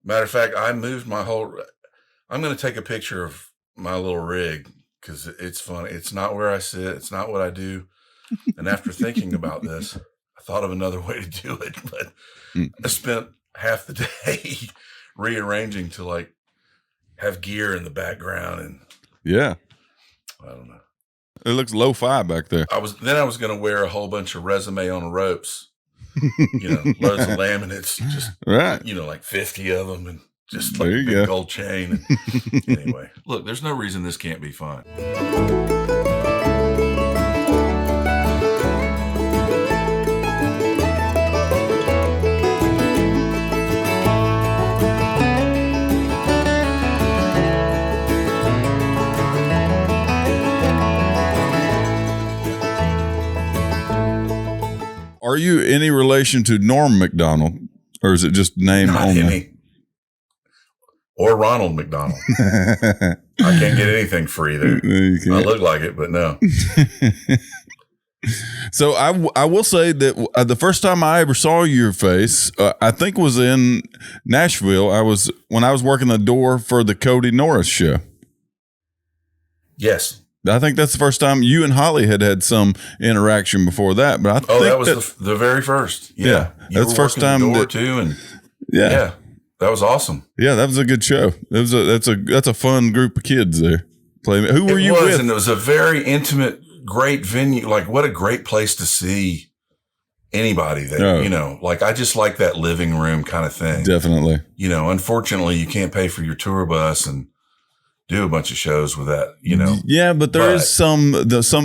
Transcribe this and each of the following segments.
Matter of fact, I'm going to take a picture of my little rig because it's funny. It's not where I sit. It's not what I do. And after thinking about this, I thought of another way to do it, but I spent half the day rearranging to like have gear in the background. And yeah, I don't know. It looks lo-fi back there. I was going to wear a whole bunch of resume on ropes, loads of laminates, just, right. Like 50 of them and just like a big gold chain. And anyway, look, there's no reason this can't be fun. Are you any relation to Norm McDonald, or is it just name only? Or Ronald McDonald. I can't get anything free there. I look like it, but no. So I will say that the first time I ever saw your face, I think was in Nashville. When I was working the door for the Cody Norris show. Yes. I think that's the first time you and Holly had some interaction before that. But I think that was the very first. Yeah, that's the first time the door too, and yeah, that was awesome. Yeah, that was a good show. That's a fun group of kids there. Who were you with? And it was a very intimate, great venue. Like, what a great place to see anybody there. Oh. Like I just like that living room kind of thing. Definitely. Unfortunately, you can't pay for your tour bus and do a bunch of shows with that, Yeah, but there is some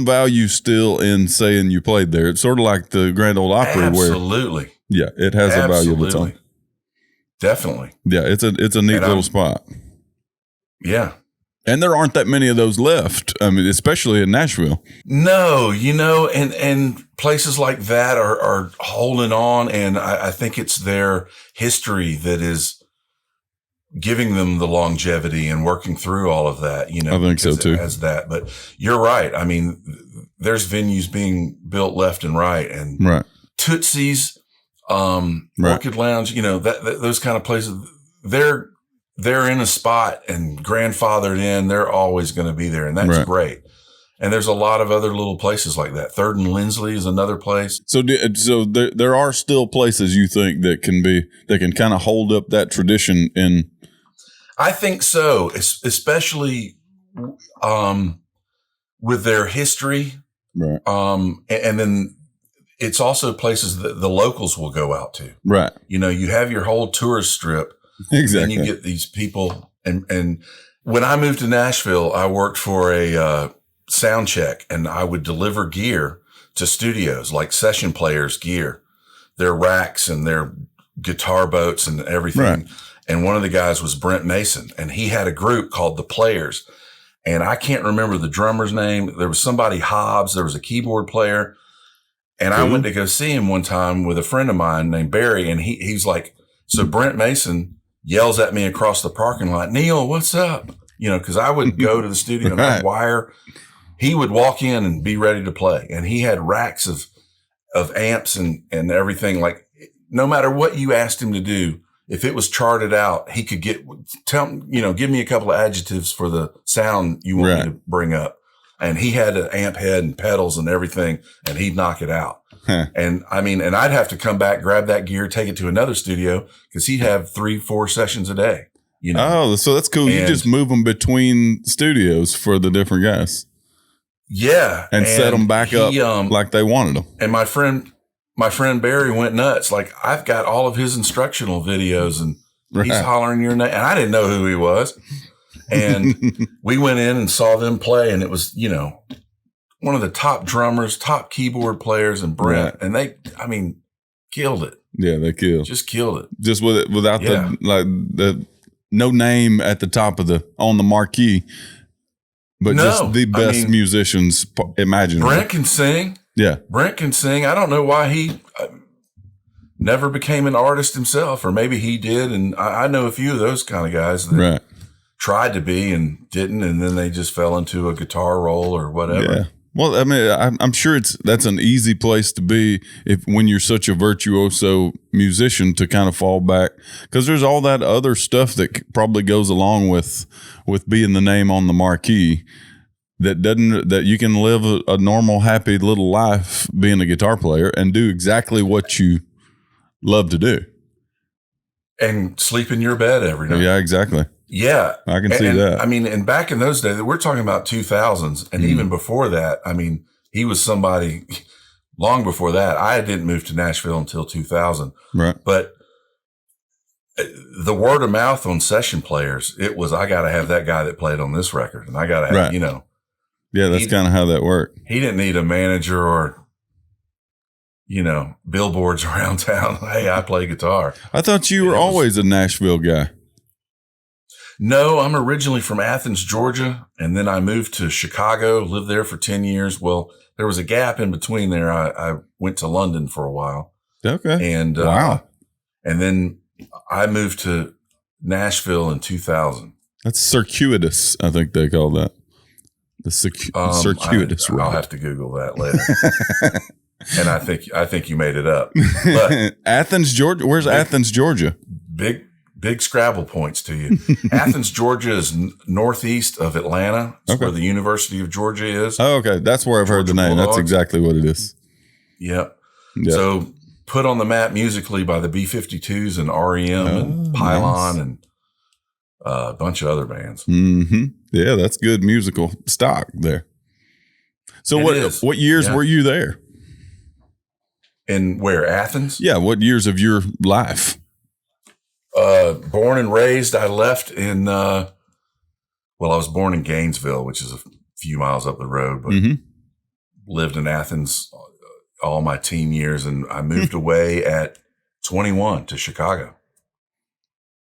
value still in saying you played there. It's sort of like the Grand Ole Opry. Absolutely. Yeah, it has a value of its own. Definitely. Yeah, it's a neat little spot. Yeah. And there aren't that many of those left. I mean, especially in Nashville. No, and places like that are holding on, and I think it's their history that is giving them the longevity and working through all of that, I think so too. As that, but you're right. I mean, there's venues being built left and right, and right. Tootsie's, Orchid Lounge, those kind of places. They're in a spot and grandfathered in. They're always going to be there, and that's great. And there's a lot of other little places like that. Third and Lindsley is another place. So there are still places you think that can kind of hold up that tradition in. I think so, especially with their history. Right. And then it's also places that the locals will go out to. Right. You have your whole tourist strip. Exactly. And you get these people. And when I moved to Nashville, I worked for a sound check, and I would deliver gear to studios, like session players' gear, their racks and their guitar boats and everything. Right. And one of the guys was Brent Mason, and he had a group called The Players. And I can't remember the drummer's name. There was somebody Hobbs. There was a keyboard player. And I went to go see him one time with a friend of mine named Barry. And he's like, so Brent Mason yells at me across the parking lot, Neil, what's up? Cause I would go to the studio and I'd wire. He would walk in and be ready to play. And he had racks of amps and everything. Like, no matter what you asked him to do, if it was charted out, he could give me a couple of adjectives for the sound you want me to bring up. And he had an amp head and pedals and everything, and he'd knock it out. Huh. And I'd have to come back, grab that gear, take it to another studio, because he'd have 3-4 sessions a day. Oh, so that's cool. You just move them between studios for the different guys. Yeah. And set them back up like they wanted them. And my friend Barry went nuts. Like, I've got all of his instructional videos, and he's hollering your name. And I didn't know who he was. And we went in and saw them play, and it was, one of the top drummers, top keyboard players, and Brent. Right. And they, killed it. Yeah, they killed. Just killed it. Just with it, without the no name at the top of on the marquee, but just the best musicians imaginable. Brent can sing. Yeah. Brent can sing. I don't know why he never became an artist himself, or maybe he did. And I know a few of those kind of guys that tried to be and didn't, and then they just fell into a guitar role or whatever. Well, I mean, I'm sure that's an easy place to be when you're such a virtuoso musician to kind of fall back, because there's all that other stuff that probably goes along with being the name on the marquee that you can live a normal, happy little life being a guitar player and do exactly what you love to do. And sleep in your bed every night. Yeah, exactly. Yeah. I can see that. I mean, and back in those days, we're talking about 2000s. And even before that, I mean, he was somebody long before that. I didn't move to Nashville until 2000. Right. But the word of mouth on session players, it was, I got to have that guy that played on this record. And I got to have, you know. Yeah, that's kind of how that worked. He didn't need a manager or, you know, billboards around town. Hey, I play guitar. I thought you were always a Nashville guy. No, I'm originally from Athens, Georgia, and then I moved to Chicago, lived there for 10 years. Well, there was a gap in between there. I went to London for a while. Okay. And wow. And then I moved to Nashville in 2000. That's circuitous, I think they call that. The circuitous route. I'll have to Google that later. And I think you made it up. But Athens, Georgia. Where's Athens, Georgia? Big Scrabble points to you. Athens, Georgia is northeast of Atlanta. It's where the University of Georgia is. Oh, okay. That's where I've heard the name. Bulldogs. That's exactly what it is. Yep. So put on the map musically by the B-52s and REM and Pylon and a bunch of other bands. Mm-hmm. Yeah, that's good musical stock there. So what years were you there? In where? Athens? Yeah. What years of your life? Born and raised. I left in, I was born in Gainesville, which is a few miles up the road, but lived in Athens all my teen years. And I moved away at 21 to Chicago.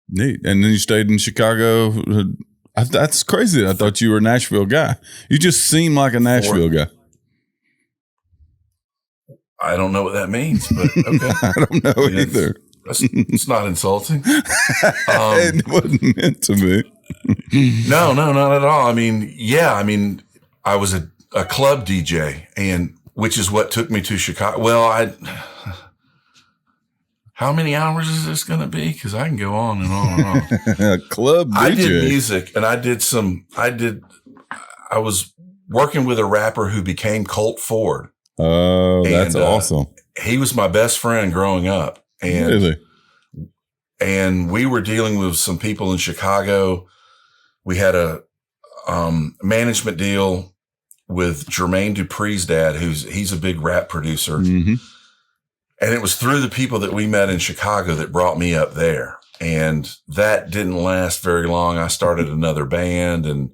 Neat. And then you stayed in Chicago. That's crazy. I thought you were a Nashville guy. You just seem like a Nashville guy. I don't know what that means, but okay. I don't know either. It's not insulting. It wasn't meant to be. No, not at all. I mean, I was a club DJ, and which is what took me to Chicago. Well, how many hours is this going to be? Because I can go on and on and on. Club DJ. I did music, and I was working with a rapper who became Colt Ford. Oh, that's awesome. He was my best friend growing up. And, really? And we were dealing with some people in Chicago. We had a management deal with Jermaine Dupri's dad, he's a big rap producer. Mm-hmm. And it was through the people that we met in Chicago that brought me up there. And that didn't last very long. I started another band, and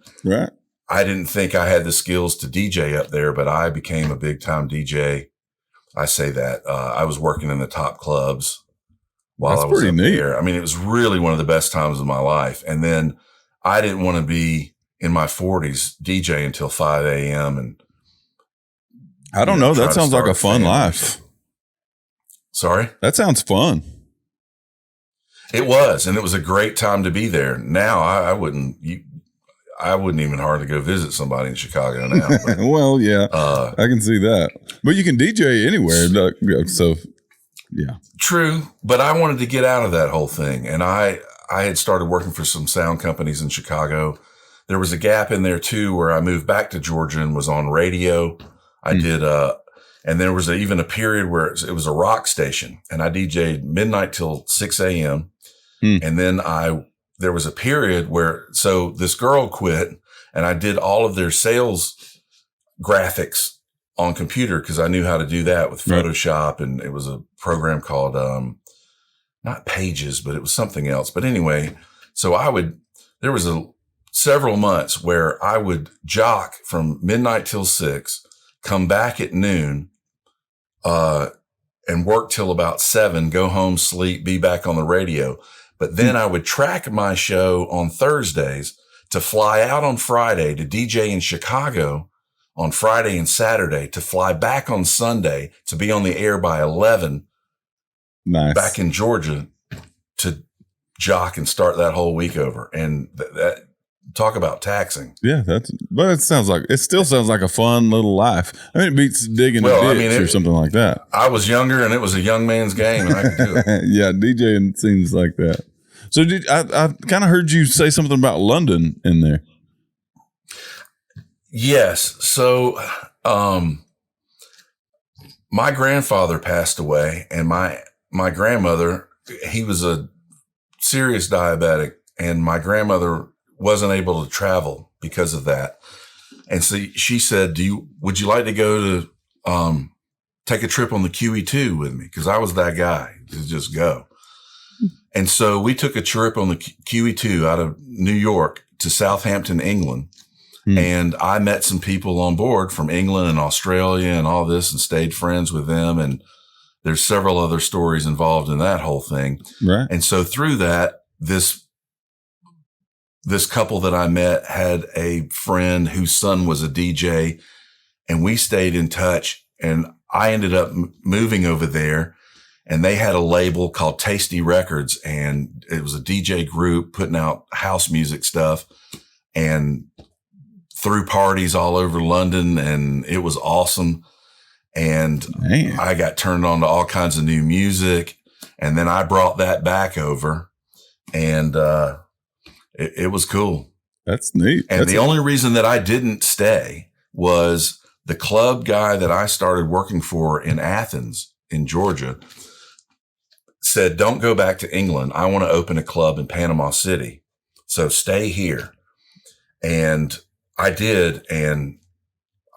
I didn't think I had the skills to DJ up there, but I became a big time DJ. I say that. I was working in the top clubs while I was up there. I mean, it was really one of the best times of my life. And then I didn't want to be in my 40s DJ until 5 a.m. And I don't know. That sounds like a fun life. Sorry? That sounds fun. It was, and it was a great time to be there. Now I wouldn't even hardly go visit somebody in Chicago now. But, well, yeah, I can see that. But you can DJ anywhere. So, yeah. True. But I wanted to get out of that whole thing. And I had started working for some sound companies in Chicago. There was a gap in there too, where I moved back to Georgia and was on radio. I did, and there was even a period where it was a rock station, and I DJ'd midnight till 6 a.m. And then there was a period where, so this girl quit, and I did all of their sales graphics on computer because I knew how to do that with Photoshop. And it was a program called, not Pages, but it was something else. But anyway, so there was several months where I would jock from midnight till 6, come back at noon, and work till about 7, go home, sleep, be back on the radio. But then I would track my show on Thursdays to fly out on Friday to DJ in Chicago on Friday and Saturday, to fly back on Sunday to be on the air by 11 back in Georgia to jock and start that whole week over. And talk about taxing. Yeah, but it still sounds like a fun little life. I mean, it beats digging a ditch or something like that. I was younger and it was a young man's game and I could do it. Yeah, DJing seems like that. So I kind of heard you say something about London in there. Yes. So, my grandfather passed away and my grandmother, he was a serious diabetic, and my grandmother wasn't able to travel because of that. And so she said, would you like to go to, take a trip on the QE2 with me? Cause I was that guy to just go. And so we took a trip on the QE2 out of New York to Southampton, England. And I met some people on board from England and Australia and all this and stayed friends with them. And there's several other stories involved in that whole thing. Right. And so through that, this couple that I met had a friend whose son was a DJ, and we stayed in touch, and I ended up moving over there, and they had a label called Tasty Records, and it was a DJ group putting out house music stuff and threw parties all over London, and it was awesome. And I got turned on to all kinds of new music, and then I brought that back over, and it was cool. That's neat. And the only reason that I didn't stay was the club guy that I started working for in Athens, in Georgia, said, don't go back to England. I want to open a club in Panama City. So stay here. And I did. And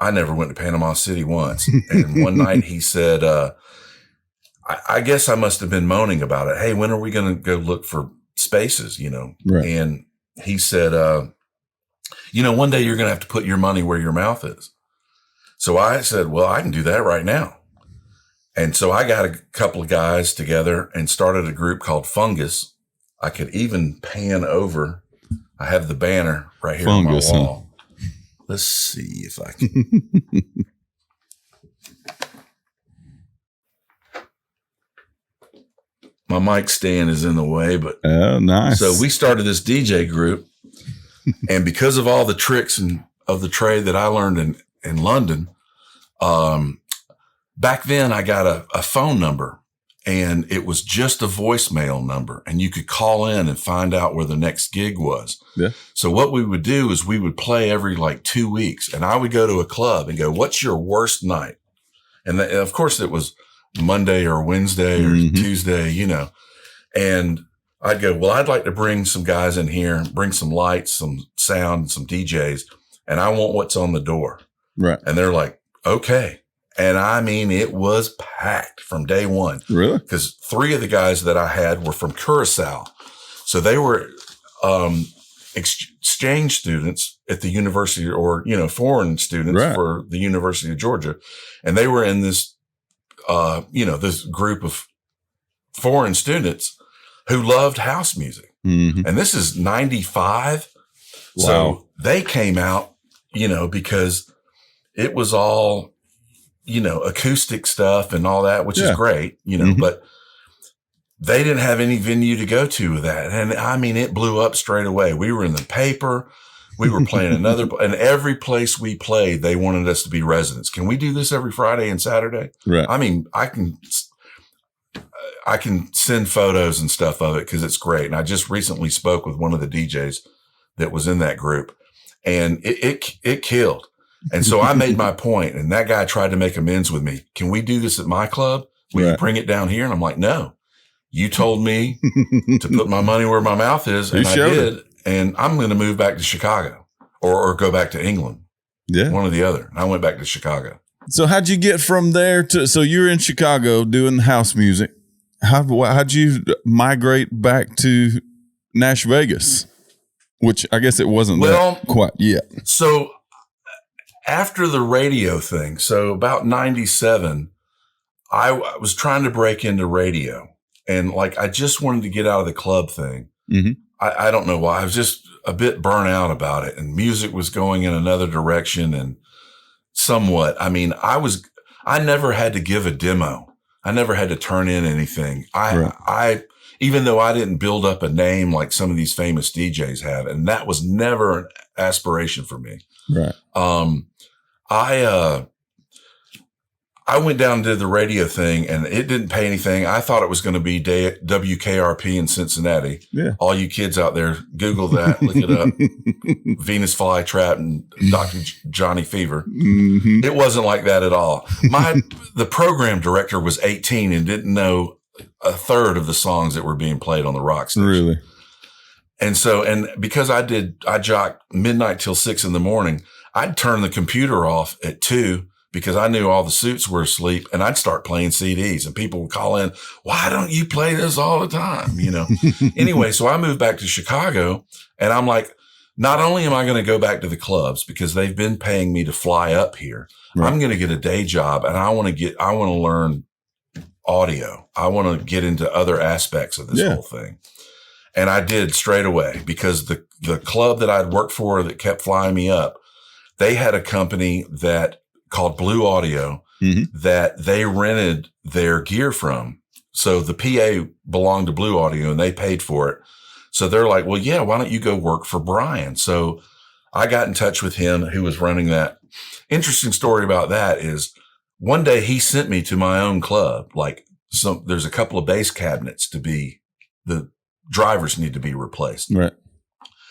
I never went to Panama City once. And one night he said, I guess I must have been moaning about it. Hey, when are we going to go look for spaces, Right. And he said, one day you're going to have to put your money where your mouth is. So I said, well, I can do that right now. And so I got a couple of guys together and started a group called Fungus. I could even pan over. I have the banner right here Fungus, on my wall. Huh? Let's see if I can. My mic stand is in the way, but oh, nice. So we started this DJ group, and because of all the tricks of the trade that I learned in London, back then I got a phone number, and it was just a voicemail number, and you could call in and find out where the next gig was. Yeah. So what we would do is we would play every 2 weeks, and I would go to a club and go, "What's your worst night?" And of course it was Monday or Wednesday or Tuesday, and I'd go, well, I'd like to bring some guys in here, bring some lights, some sound, some DJs, and I want what's on the door. Right. And they're like, okay. And I mean, it was packed from day one. Really? Because 3 of the guys that I had were from Curacao. So they were, exchange students at the university, or, foreign students for the University of Georgia. And they were in this, this group of foreign students who loved house music. Mm-hmm. And this is 95. Wow. So they came out, because it was all, acoustic stuff and all that, which is great, but they didn't have any venue to go to with that. And I mean, it blew up straight away. We were in the paper. We were playing and every place we played, they wanted us to be residents. Can we do this every Friday and Saturday? Right. I mean, I can send photos and stuff of it because it's great. And I just recently spoke with one of the DJs that was in that group, and it killed. And so I made my point, and that guy tried to make amends with me. Can we do this at my club? Will you bring it down here? And I'm like, no, you told me to put my money where my mouth is. And I did. And I'm going to move back to Chicago or go back to England. Yeah. One or the other. And I went back to Chicago. So how'd you get from there so you're in Chicago doing house music. How'd you migrate back to Nash Vegas? Which I guess it wasn't that quite yet. So after the radio thing, so about 97, I was trying to break into radio, and I just wanted to get out of the club thing. Mm-hmm. I don't know why. I was just a bit burnt out about it, and music was going in another direction, and somewhat. I mean, I never had to give a demo. I never had to turn in anything. even though I didn't build up a name like some of these famous DJs have. And that was never an aspiration for me. Right. I went down and did the radio thing, and it didn't pay anything. I thought it was going to be WKRP in Cincinnati. Yeah. All you kids out there, Google that, look it up. Venus Flytrap and Dr. Johnny Fever. Mm-hmm. It wasn't like that at all. The program director was 18 and didn't know a third of the songs that were being played on the rock station. Really? And so, and because I jocked midnight till 6 a.m, I'd turn the computer off at 2 because I knew all the suits were asleep, and I'd start playing CDs, and people would call in, why don't you play this all the time? You know? Anyway, so I moved back to Chicago, and I'm like, not only am I going to go back to the clubs because they've been paying me to fly up here, right. I'm going to get a day job, and I want to learn audio. I want to get into other aspects of this whole thing. And I did straight away because the club that I'd worked for that kept flying me up, they had a company called Blue Audio that they rented their gear from. So the PA belonged to Blue Audio and they paid for it. So they're like, well, yeah, why don't you go work for Brian? So I got in touch with him who was running that. Interesting story about that is one day he sent me to my own club. Like there's a couple of bass cabinets the drivers need to be replaced. Right.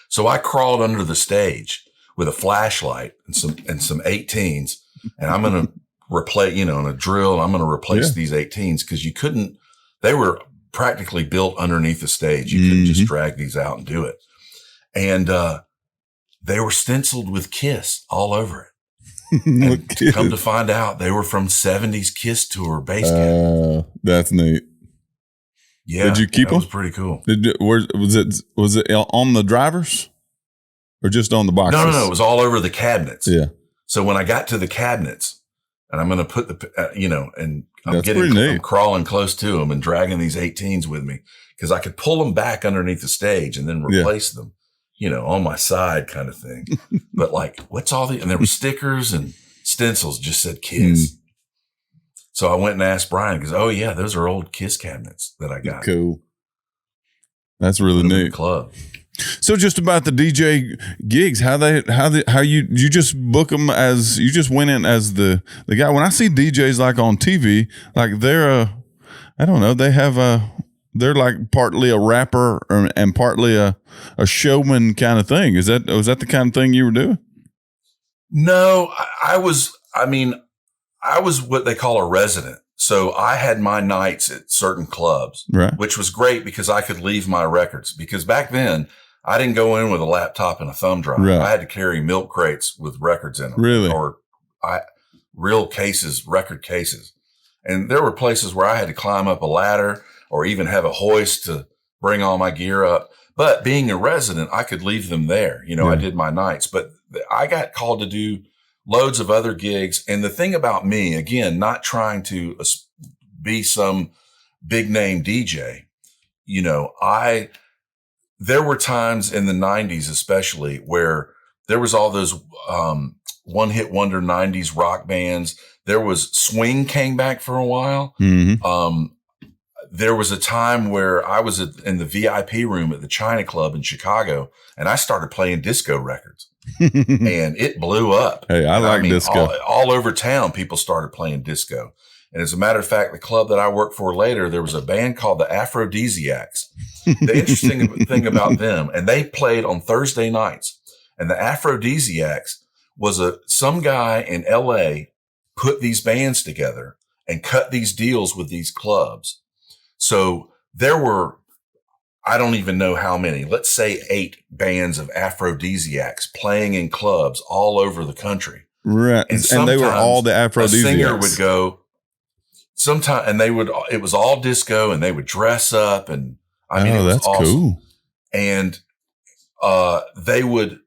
So I crawled under the stage with a flashlight and some 18s. And I'm going to replace, in a drill, I'm going to replace these 18s because they were practically built underneath the stage. You couldn't just drag these out and do it. And, they were stenciled with Kiss all over it. And come to find out they were from 70s Kiss tour bass cabinets. That's neat. Yeah. Did you keep them? That was pretty cool. Was it on the drivers or just on the boxes? No. It was all over the cabinets. Yeah. So when I got to the cabinets and I'm going to put and I'm crawling close to them and dragging these 18s with me because I could pull them back underneath the stage and then replace them, on my side kind of thing. But like, and there were stickers and stencils just said Kiss. So I went and asked Brian because, oh yeah, those are old Kiss cabinets that I got. Cool. That's really neat. Club. So just about the DJ gigs, how you just book them as you just went in as the guy. When I see DJs like on TV, like they're they're like partly a rapper and partly a showman kind of thing. Was that the kind of thing you were doing? No, I was what they call a resident. So I had my nights at certain clubs, right, which was great because I could leave my records because back then I didn't go in with a laptop and a thumb drive. Right. I had to carry milk crates with records in them. Really? Or real cases, record cases. And there were places where I had to climb up a ladder or even have a hoist to bring all my gear up. But being a resident, I could leave them there. I did my nights, but I got called to do loads of other gigs. And the thing about me, again, not trying to be some big name DJ, there were times in the 90s, especially where there was all those, one hit wonder 90s rock bands. There was swing came back for a while. There was a time where I was in the VIP room at the China Club in Chicago and I started playing disco records and it blew up. Hey, I like disco. All over town, people started playing disco. And as a matter of fact, the club that I worked for later, there was a band called the Aphrodisiacs. The interesting thing about them, and they played on Thursday nights, and the Aphrodisiacs was some guy in LA put these bands together and cut these deals with these clubs. So there were, I don't even know how many, let's say 8 bands of Aphrodisiacs playing in clubs all over the country. Right. And they were all the Aphrodisiacs. A singer would go sometime and it was all disco and they would dress up and it was that's awesome. Cool. And, they would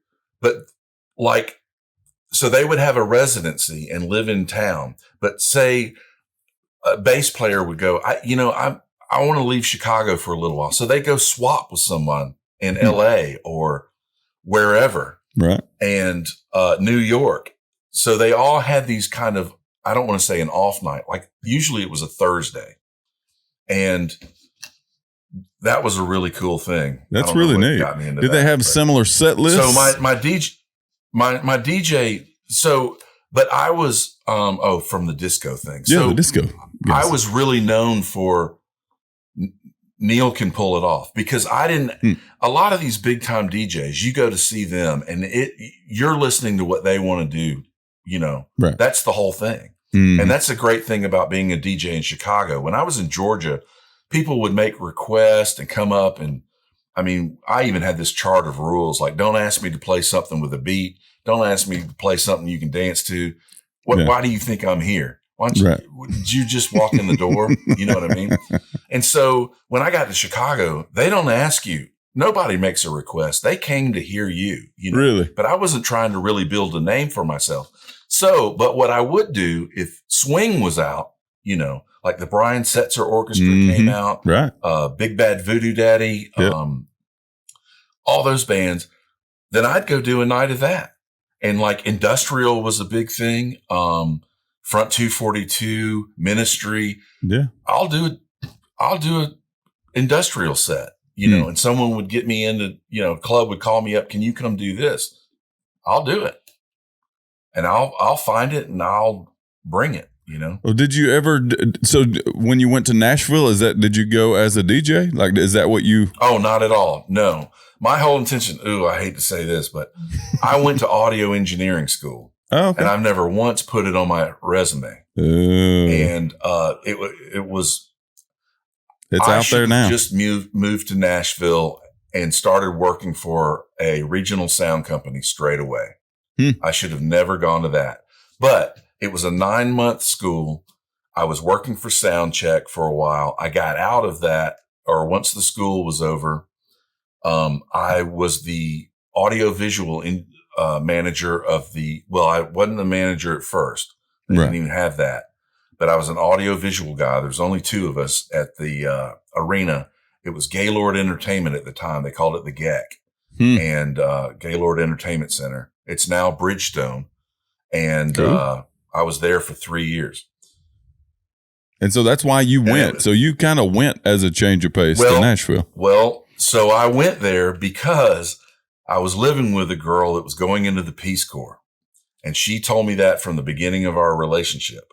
have a residency and live in town, but say a bass player would go, I want to leave Chicago for a little while. So they go swap with someone in LA or wherever. Right. And, New York. So they all had these kind of, I don't want to say an off night. Like usually it was a Thursday and that was a really cool thing. That's really neat. Did they have similar set lists? So my DJ. So, but I was from the disco thing. Yeah, so the disco. Yes. I was really known for Neil can pull it off, because I didn't. A lot of these big time DJs, you go to see them, and you're listening to what they want to do. You know, right. That's the whole thing. And that's the great thing about being a DJ in Chicago. When I was in Georgia, people would make requests and come up. And I mean, I even had this chart of rules, like, don't ask me to play something with a beat. Don't ask me to play something you can dance to. Why do you think I'm here? Why don't you, did you just walk in the door? You know what I mean? And so when I got to Chicago, they don't ask you. Nobody makes a request. They came to hear you, you know? Really? But I wasn't trying to really build a name for myself. So, but what I would do if swing was out, you know, like the Brian Setzer Orchestra came out, right? Big Bad Voodoo Daddy, all those bands, then I'd go do a night of that. And like industrial was a big thing. Front 242, Ministry. Yeah. I'll do a industrial set, you know, and someone would get me into, you know, club would call me up. Can you come do this? I'll do it. And I'll find it and I'll bring it, you know. Well, did you ever? So when you went to Nashville, did you go as a DJ? Like, is that what you? Oh, not at all. No, my whole intention. Ooh, I hate to say this, but I went to audio engineering school, and I've never once put it on my resume. And it was. It's out there now. Just moved to Nashville and started working for a regional sound company straight away. I should have never gone to that, but it was a 9-month school. I was working for Soundcheck for a while. I got out of that, or once the school was over, I was the audio visual manager of I wasn't the manager at first. They didn't even have that, but I was an audio visual guy. There was only 2 of us at the arena. It was Gaylord Entertainment at the time. They called it the GEC and Gaylord Entertainment Center. It's now Bridgestone. And I was there for 3 years. And so that's why you went. So you kind of went as a change of pace to Nashville. Well, so I went there because I was living with a girl that was going into the Peace Corps. And she told me that from the beginning of our relationship.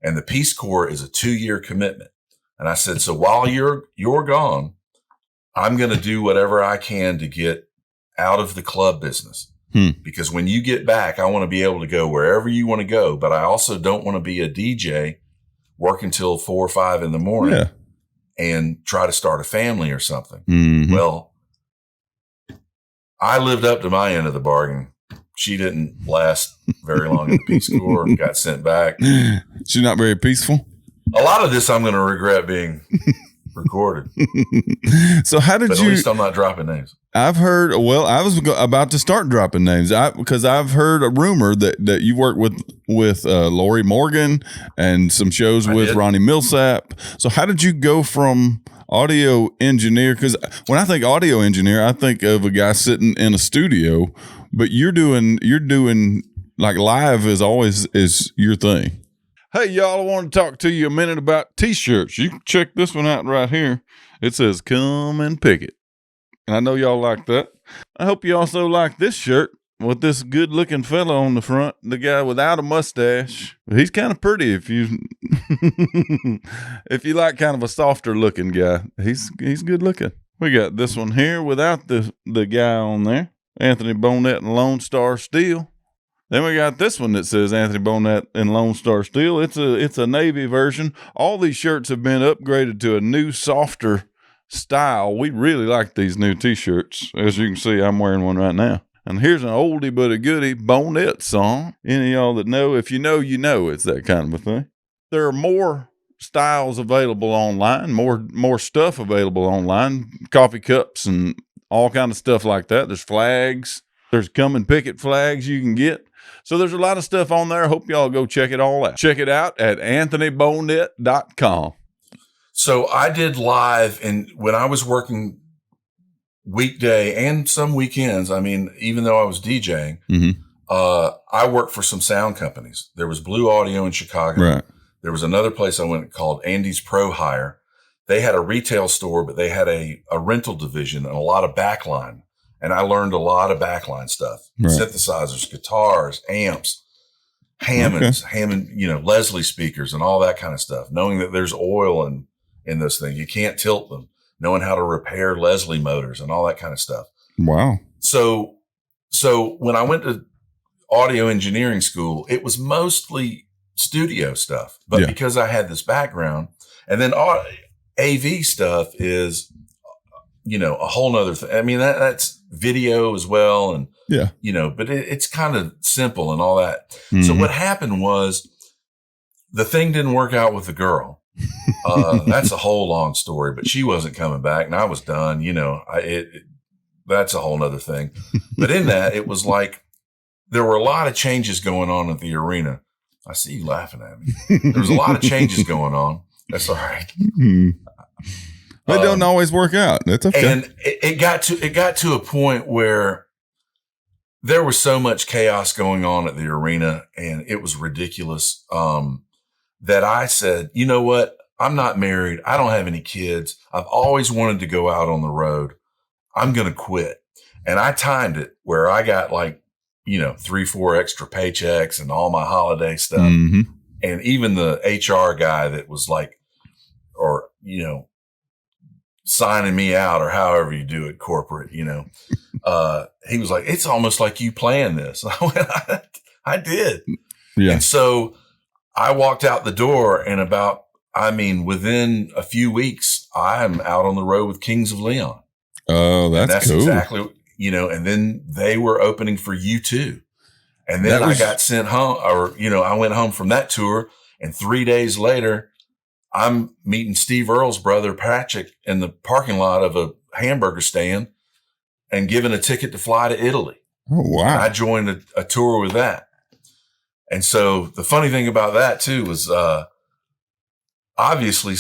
And the Peace Corps is a 2-year commitment. And I said, so while you're gone, I'm going to do whatever I can to get out of the club business. Because when you get back, I want to be able to go wherever you want to go. But I also don't want to be a DJ working till 4 or 5 in the morning and try to start a family or something. Well, I lived up to my end of the bargain. She didn't last very long in the Peace Corps and got sent back. She's not very peaceful. A lot of this I'm going to regret being recorded. So how did but at least I'm not dropping names. I've heard, well, I was about to start dropping names because I've heard a rumor that you worked with Lorrie Morgan and some shows with Ronnie Millsap. So how did you go from audio engineer? Because when I think audio engineer, I think of a guy sitting in a studio, but you're doing like live is your thing. Hey, y'all, I want to talk to you a minute about T-shirts. You can check this one out right here. It says, come and pick it. And I know y'all like that. I hope you also like this shirt with this good-looking fella on the front, the guy without a mustache. He's kind of pretty if you if you like kind of a softer-looking guy. He's good-looking. We got this one here without the guy on there, Anthony Bonnette and Lone Star Steel. Then we got this one that says Anthony Bonnette and Lone Star Steel. It's a navy version. All these shirts have been upgraded to a new, softer style. We really like these new T-shirts. As you can see, I'm wearing one right now. And here's an oldie but a goodie Bonnette song. Any of y'all that know, if you know, you know. It's that kind of a thing. There are more styles available online, more stuff available online, coffee cups and all kind of stuff like that. There's flags. There's come and pick it flags you can get. So there's a lot of stuff on there. I hope y'all go check it all out. Check it out at anthonybonnette.com. So I did live, and when I was working weekday and some weekends, I mean, even though I was DJing, I worked for some sound companies. There was Blue Audio in Chicago. Right. There was another place I went called Andy's Pro Hire. they had a retail store, but they had a rental division and a lot of backline. And I learned a lot of backline stuff, synthesizers, guitars, amps, Hammond, Leslie speakers and all that kind of stuff. Knowing that there's oil in those things, you can't tilt them. Knowing how to repair Leslie motors and all that kind of stuff. Wow. So when I went to audio engineering school, it was mostly studio stuff, but because I had this background, and then AV stuff is, a whole nother thing. I mean, that's video as well. And, but it's kind of simple and all that. Mm-hmm. So what happened was the thing didn't work out with the girl. That's a whole long story, but she wasn't coming back and I was done. That's a whole nother thing. But in that, it was like, there were a lot of changes going on at the arena. I see you laughing at me. There was a lot of changes going on. That's all right. Mm-hmm. They don't always work out. That's okay. And it got to a point where there was so much chaos going on at the arena, and it was ridiculous. That I said, you know what? I'm not married. I don't have any kids. I've always wanted to go out on the road. I'm going to quit. And I timed it where I got 3-4 extra paychecks and all my holiday stuff. Mm-hmm. And even the HR guy that was signing me out or however you do it, corporate, he was like, it's almost like you planned this. I went, I did. Yeah. And so I walked out the door and within a few weeks, I'm out on the road with Kings of Leon. Oh, that's cool. Exactly. And then they were opening for U2. And then I got sent home I went home from that tour. And 3 days later, I'm meeting Steve Earle's brother, Patrick, in the parking lot of a hamburger stand and given a ticket to fly to Italy. Oh, wow. And I joined a tour with that. And so the funny thing about that too was, obviously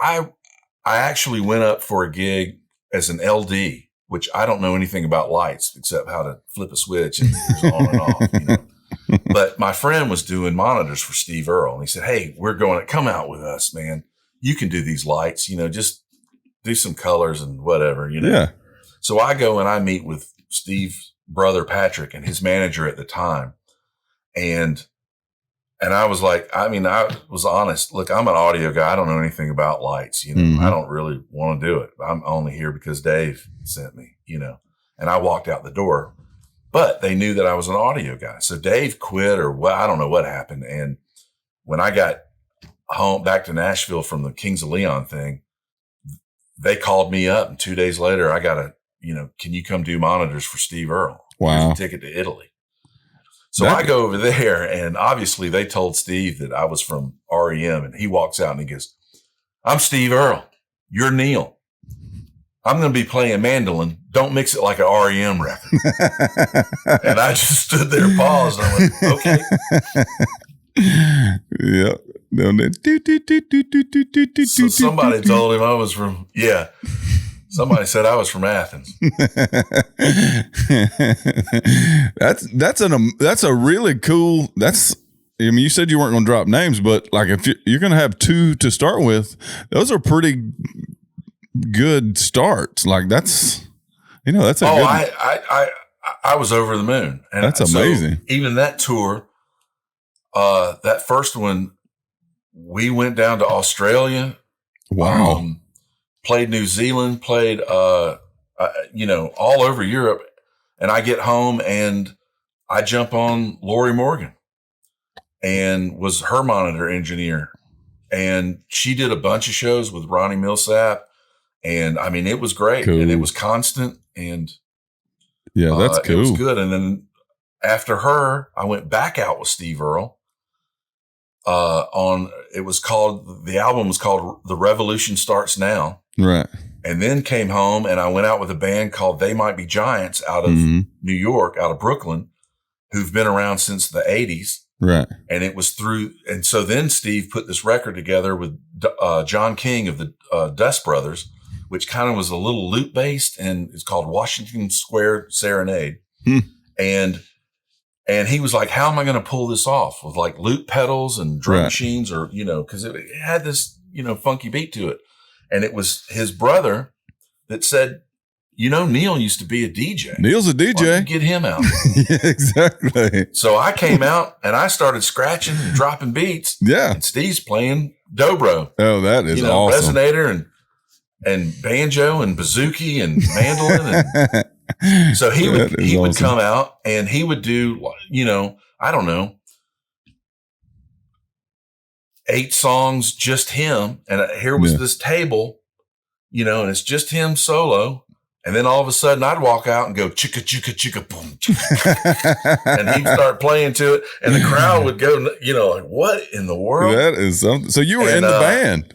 I actually went up for a gig as an LD, which I don't know anything about lights except how to flip a switch and it's on and off, But my friend was doing monitors for Steve Earle, and he said, "Hey, we're going to come out with us, man. You can do these lights, just do some colors and whatever, Yeah. So I go and I meet with Steve's brother, Patrick, and his manager at the time. And I was like, I was honest. Look, I'm an audio guy. I don't know anything about lights. Mm-hmm. I don't really want to do it. I'm only here because Dave sent me, and I walked out the door, but they knew that I was an audio guy. So Dave quit I don't know what happened. And when I got home back to Nashville from the Kings of Leon thing, they called me up and 2 days later, I got can you come do monitors for Steve Earle? Wow. Here's a ticket to Italy. So I go over there, and obviously they told Steve that I was from REM, and he walks out and he goes, "I'm Steve Earle. You're Neil. I'm going to be playing mandolin. Don't mix it like an REM record." And I just stood there, paused, and I went, "Okay." Yeah. So somebody told him I was from, somebody said I was from Athens. That's a really cool. You said you weren't going to drop names, but if you're going to have two to start with, those are pretty good starts. That's a good. I was over the moon, and that's amazing. So even that tour, that first one, we went down to Australia. Wow. Played New Zealand, played, all over Europe. And I get home and I jump on Lorrie Morgan and was her monitor engineer. And she did a bunch of shows with Ronnie Millsap. And it was great. Cool. And it was constant. And that's cool. It was good. And then after her, I went back out with Steve Earle. The album was called The Revolution Starts Now. Right. And then came home and I went out with a band called They Might Be Giants out of New York, out of Brooklyn, who've been around since the 80s. Right. And it was and so then Steve put this record together with John King of the Dust Brothers, which kind of was a little loop based, and it's called Washington Square Serenade. And he was like, "How am I going to pull this off with loop pedals and drum machines?" Or, because it had this, funky beat to it. And it was his brother that said, Neil used to be a DJ. Neil's a DJ. Why don't you get him out. Yeah, exactly. So I came out and I started scratching and dropping beats. Yeah. And Steve's playing dobro. Oh, that is awesome. Resonator and banjo and bouzouki and mandolin. And so he would come out and he would do, I don't know, 8 songs, just him. And here was this table, and it's just him solo. And then all of a sudden I'd walk out and go chicka, chicka, chicka, boom. Chicka. And he'd start playing to it. And the crowd would go, like, what in the world? That is something. So you were in the band.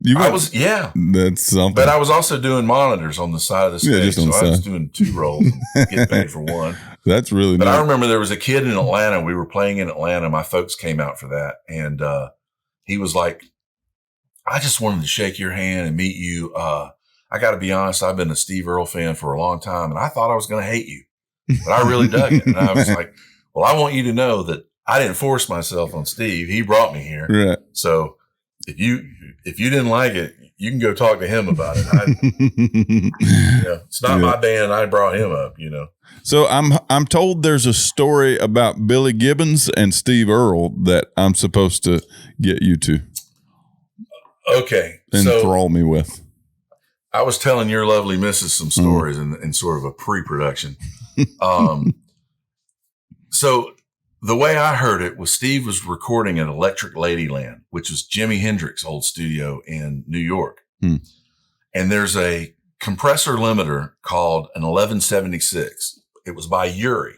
That's something. But I was also doing monitors on the side of the stage. Yeah, just on the side. I was doing 2 roles and getting paid for one. That's really But nice. I remember there was a kid in Atlanta. We were playing in Atlanta. My folks came out for that. And he was like, I just wanted to shake your hand and meet you. I got to be honest, I've been a Steve Earle fan for a long time, and I thought I was going to hate you. But I really dug it. And I was like, well, I want you to know that I didn't force myself on Steve. He brought me here. Right. So if you didn't like it, you can go talk to him about it. It's not my band. I brought him up, So I'm told there's a story about Billy Gibbons and Steve Earle that I'm supposed to get you to. Okay. Enthrall me with. I was telling your lovely missus some stories in sort of a pre-production. So the way I heard it was Steve was recording at Electric Ladyland, which was Jimi Hendrix's old studio in New York. And there's a compressor limiter called an 1176. It was by Uri.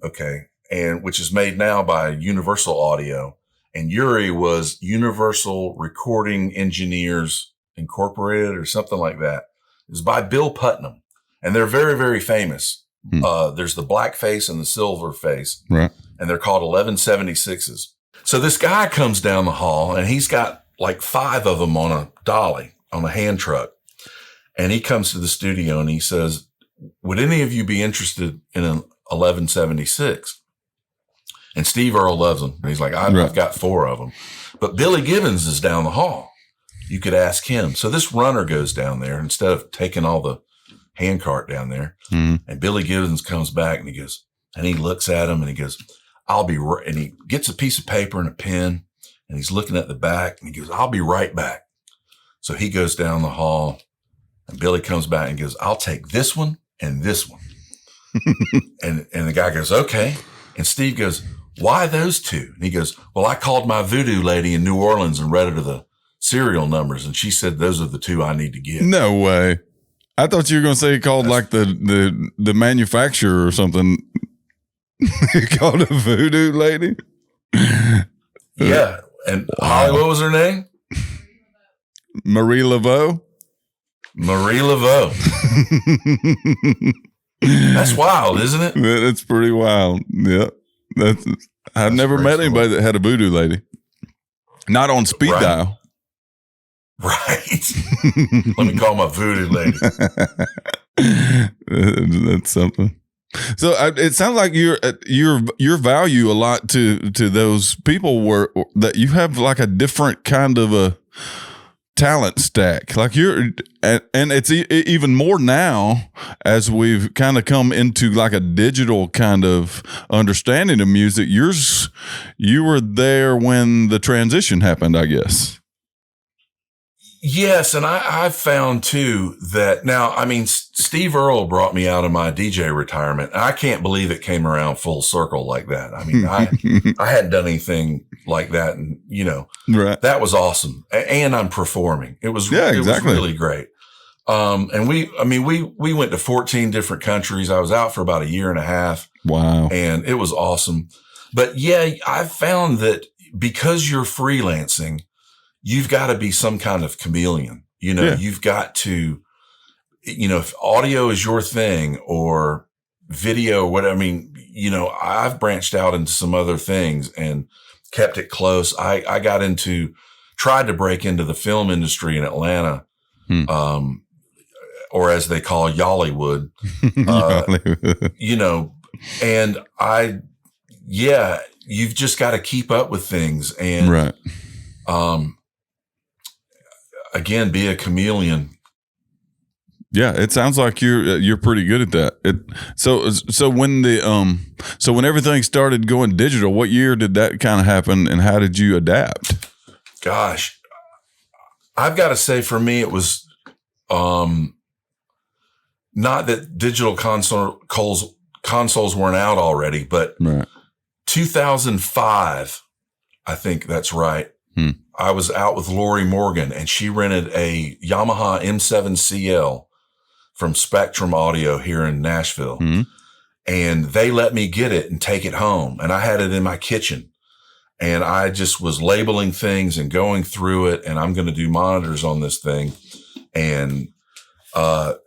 Okay. And which is made now by Universal Audio. And Uri was Universal Recording Engineers Incorporated or something like that. It was by Bill Putnam. And they're very, very famous. There's the black face and the silver face. Right. And they're called 1176s. So this guy comes down the hall and he's got like 5 of them on a dolly, on a hand truck. And he comes to the studio and he says, would any of you be interested in an 1176? And Steve Earle loves them. And he's like, I've got 4 of them. But Billy Gibbons is down the hall. You could ask him. So this runner goes down there instead of taking all the hand cart down there. And Billy Gibbons comes back and he goes, and he looks at him and he goes, I'll be right. And he gets a piece of paper and a pen and he's looking at the back and he goes, I'll be right back. So he goes down the hall and Billy comes back and goes, I'll take this one and this one. and the guy goes, okay. And Steve goes, why those 2? And he goes, well, I called my voodoo lady in New Orleans and read her the serial numbers. And she said, those are the 2 I need to get. No way. I thought you were going to say he called like the manufacturer or something. He called a voodoo lady. Yeah. And Holly, what was her name? Marie Laveau. Marie Laveau. That's wild, isn't it? That's pretty wild. Yeah. I've never met anybody that had a voodoo lady. Not on speed dial. Right. Let me call my voodoo lady. That's something. So it sounds like your value a lot to those people were that you have like a different kind of a talent stack. Like and it's even more now as we've kind of come into like a digital kind of understanding of music. You were there when the transition happened, I guess. Yes, and I've found too that now, I mean, Steve Earle brought me out of my DJ retirement. I can't believe it came around full circle like that. I mean, I hadn't done anything like that, and right. That was awesome. And I'm performing. It was it was really great. And we went to 14 different countries. I was out for about a year and a half. Wow, and it was awesome. But yeah, I've found that because you're freelancing, you've got to be some kind of chameleon. You've got to, if audio is your thing or video or whatever, I mean, I've branched out into some other things and kept it close. I tried to break into the film industry in Atlanta, or as they call Yollywood, and you've just got to keep up with things. And, right. Again, be a chameleon. Yeah, it sounds like you're pretty good at that. So when everything started going digital, what year did that kind of happen, and how did you adapt? Gosh, I've got to say, for me, it was not that digital consoles weren't out already, but right. 2005, I think that's right. I was out with Lorrie Morgan, and she rented a Yamaha M7CL from Spectrum Audio here in Nashville. And they let me get it and take it home. And I had it in my kitchen, and I just was labeling things and going through it. And I'm going to do monitors on this thing. And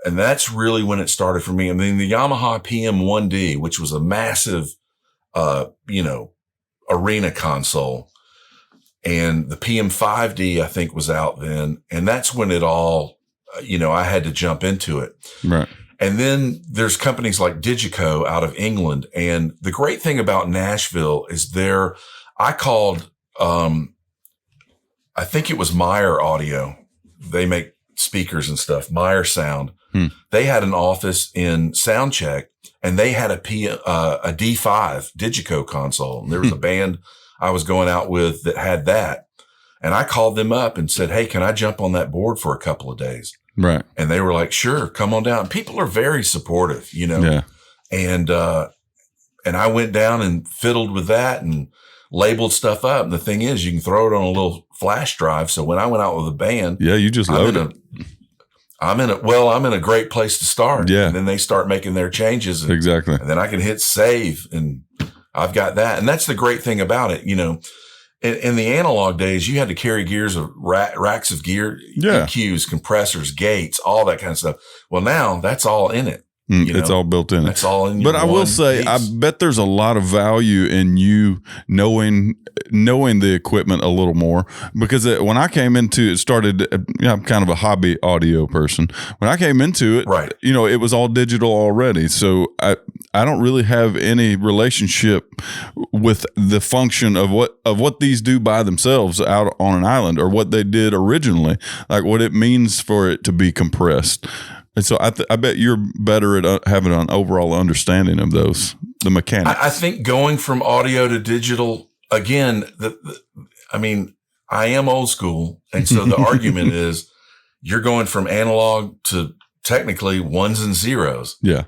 that's really when it started for me. I mean, the Yamaha PM1D, which was a massive, arena console, and the PM5D, I think, was out then. And that's when it all, I had to jump into it. Right. And then there's companies like Digico out of England. And the great thing about Nashville is I called, I think it was Meyer Audio. They make speakers and stuff, Meyer Sound. They had an office in Soundcheck, and they had a D5 Digico console. And there was a band I was going out with that had that. And I called them up and said, hey, can I jump on that board for a couple of days? Right. And they were like, sure, come on down. People are very supportive, Yeah. And I went down and fiddled with that and labeled stuff up. And the thing is, you can throw it on a little flash drive. So when I went out with a band, yeah, you just load it. I'm in a great place to start. Yeah. And then they start making their changes. Exactly. And then I can hit save, and I've got that. And that's the great thing about it. In the analog days, you had to carry gears of racks of gear, Yeah. EQs, compressors, gates, all that kind of stuff. Well, now that's all in it. It's all built in. That's all in. But I will say, I bet there's a lot of value in you knowing the equipment a little more, because when I came into it, started, I'm kind of a hobby audio person. When I came into it, right. It was all digital already. So I don't really have any relationship with the function of what these do by themselves out on an island, or what they did originally, like what it means for it to be compressed. And so I bet you're better at having an overall understanding of the mechanics. I think going from audio to digital, again, I am old school. And so the argument is you're going from analog to technically ones and zeros. Yeah.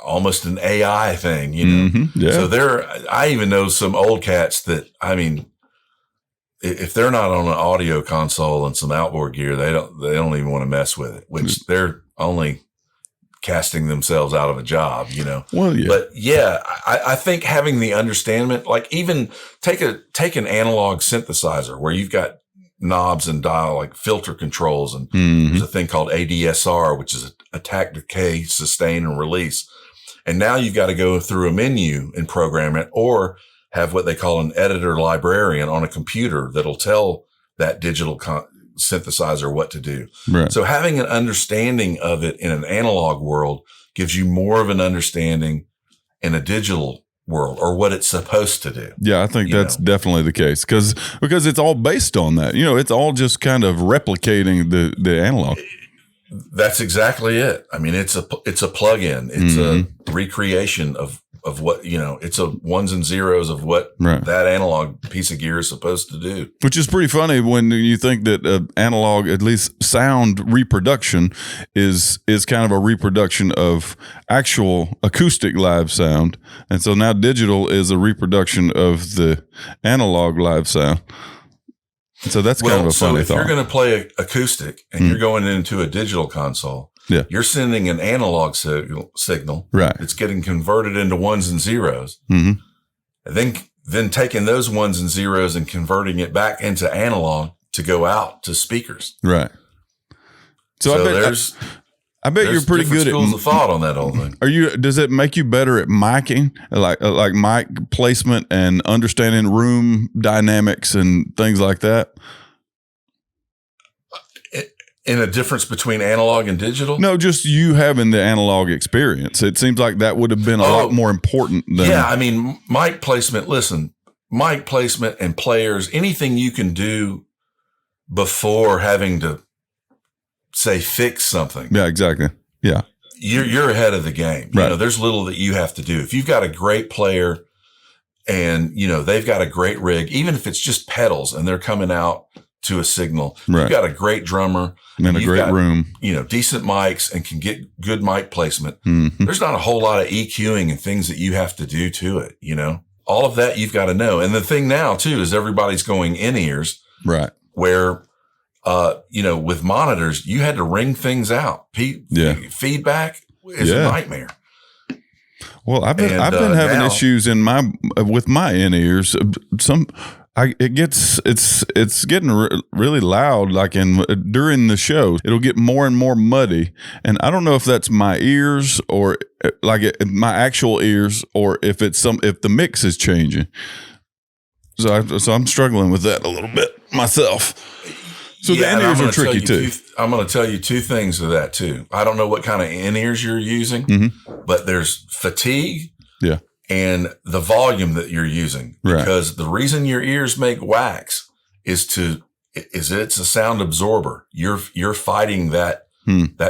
Almost an AI thing, Yeah. So I even know some old cats that, if they're not on an audio console and some outboard gear, they don't even want to mess with it, which they're only casting themselves out of a job, Well, yeah. But yeah, I think having the understanding, like even take an analog synthesizer where you've got knobs and dial, like filter controls, and there's a thing called ADSR, which is attack, decay, sustain, and release. And now you've got to go through a menu and program it, or have what they call an editor librarian on a computer that'll tell that digital synthesizer what to do. Right. So having an understanding of it in an analog world gives you more of an understanding in a digital world, or what it's supposed to do. Yeah, I think that's definitely the case, because it's all based on that. It's all just kind of replicating the analog. That's exactly it. I mean, it's a plug-in. It's a recreation of what, it's a ones and zeros of what that analog piece of gear is supposed to do. Which is pretty funny when you think that analog, at least sound reproduction, is kind of a reproduction of actual acoustic live sound. And so now digital is a reproduction of the analog live sound. So that's kind of a funny thought. If you're going to play acoustic and you're going into a digital console, yeah, you're sending an analog signal. Right. It's getting converted into ones and zeros. Mm-hmm. And then taking those ones and zeros and converting it back into analog to go out to speakers. Right. So I bet you're pretty good at schools of thought on that whole thing. Does it make you better at miking, like mic placement and understanding room dynamics and things like that? In a difference between analog and digital? No, just you having the analog experience. It seems like that would have been a lot more important than. Yeah, I mean, mic placement. Listen, mic placement and players, anything you can do before having to say fix something. Yeah, exactly. Yeah. You're ahead of the game. Right. You know, there's little that you have to do. If you've got a great player and, you know, they've got a great rig, even if it's just pedals and they're coming out to a signal, right. You've got a great drummer and a great room, you know, decent mics and can get good mic placement. Mm-hmm. There's not a whole lot of EQing and things that you have to do to it. You know, all of that you've got to know. And the thing now too, is everybody's going in ears, right? Where, you know, with monitors, you had to ring things out. Feedback is a nightmare. Well, I've been having issues with my in ears. It's getting really loud. Like during the show, it'll get more and more muddy, and I don't know if that's my ears or my actual ears, or if the mix is changing. So I'm struggling with that a little bit myself. So the in-ears are tricky too. I'm going to tell you two things of that too. I don't know what kind of in-ears you're using, but there's fatigue and the volume that you're using. Because the reason your ears make wax is it's a sound absorber. You're fighting that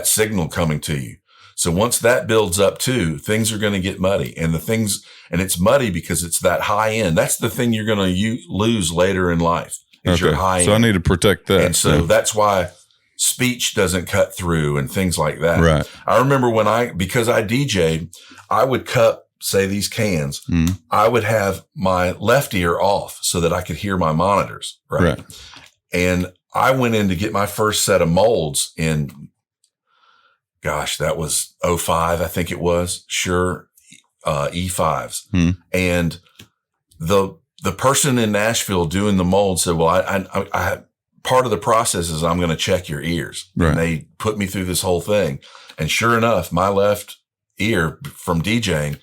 signal coming to you. So once that builds up too, things are going to get muddy, and it's muddy because it's that high end. That's the thing you're going to lose later in life. Your high so end. I need to protect that. And so that's why speech doesn't cut through and things like that. Right. I remember because I DJ'd, I would cup, say, these cans. I would have my left ear off so that I could hear my monitors. Right. And I went in to get my first set of molds in, that was 05, I think it was. Sure. E5s. And the person in Nashville doing the mold said, well, I part of the process is I'm going to check your ears. Right. And they put me through this whole thing. And sure enough, my left ear from DJing,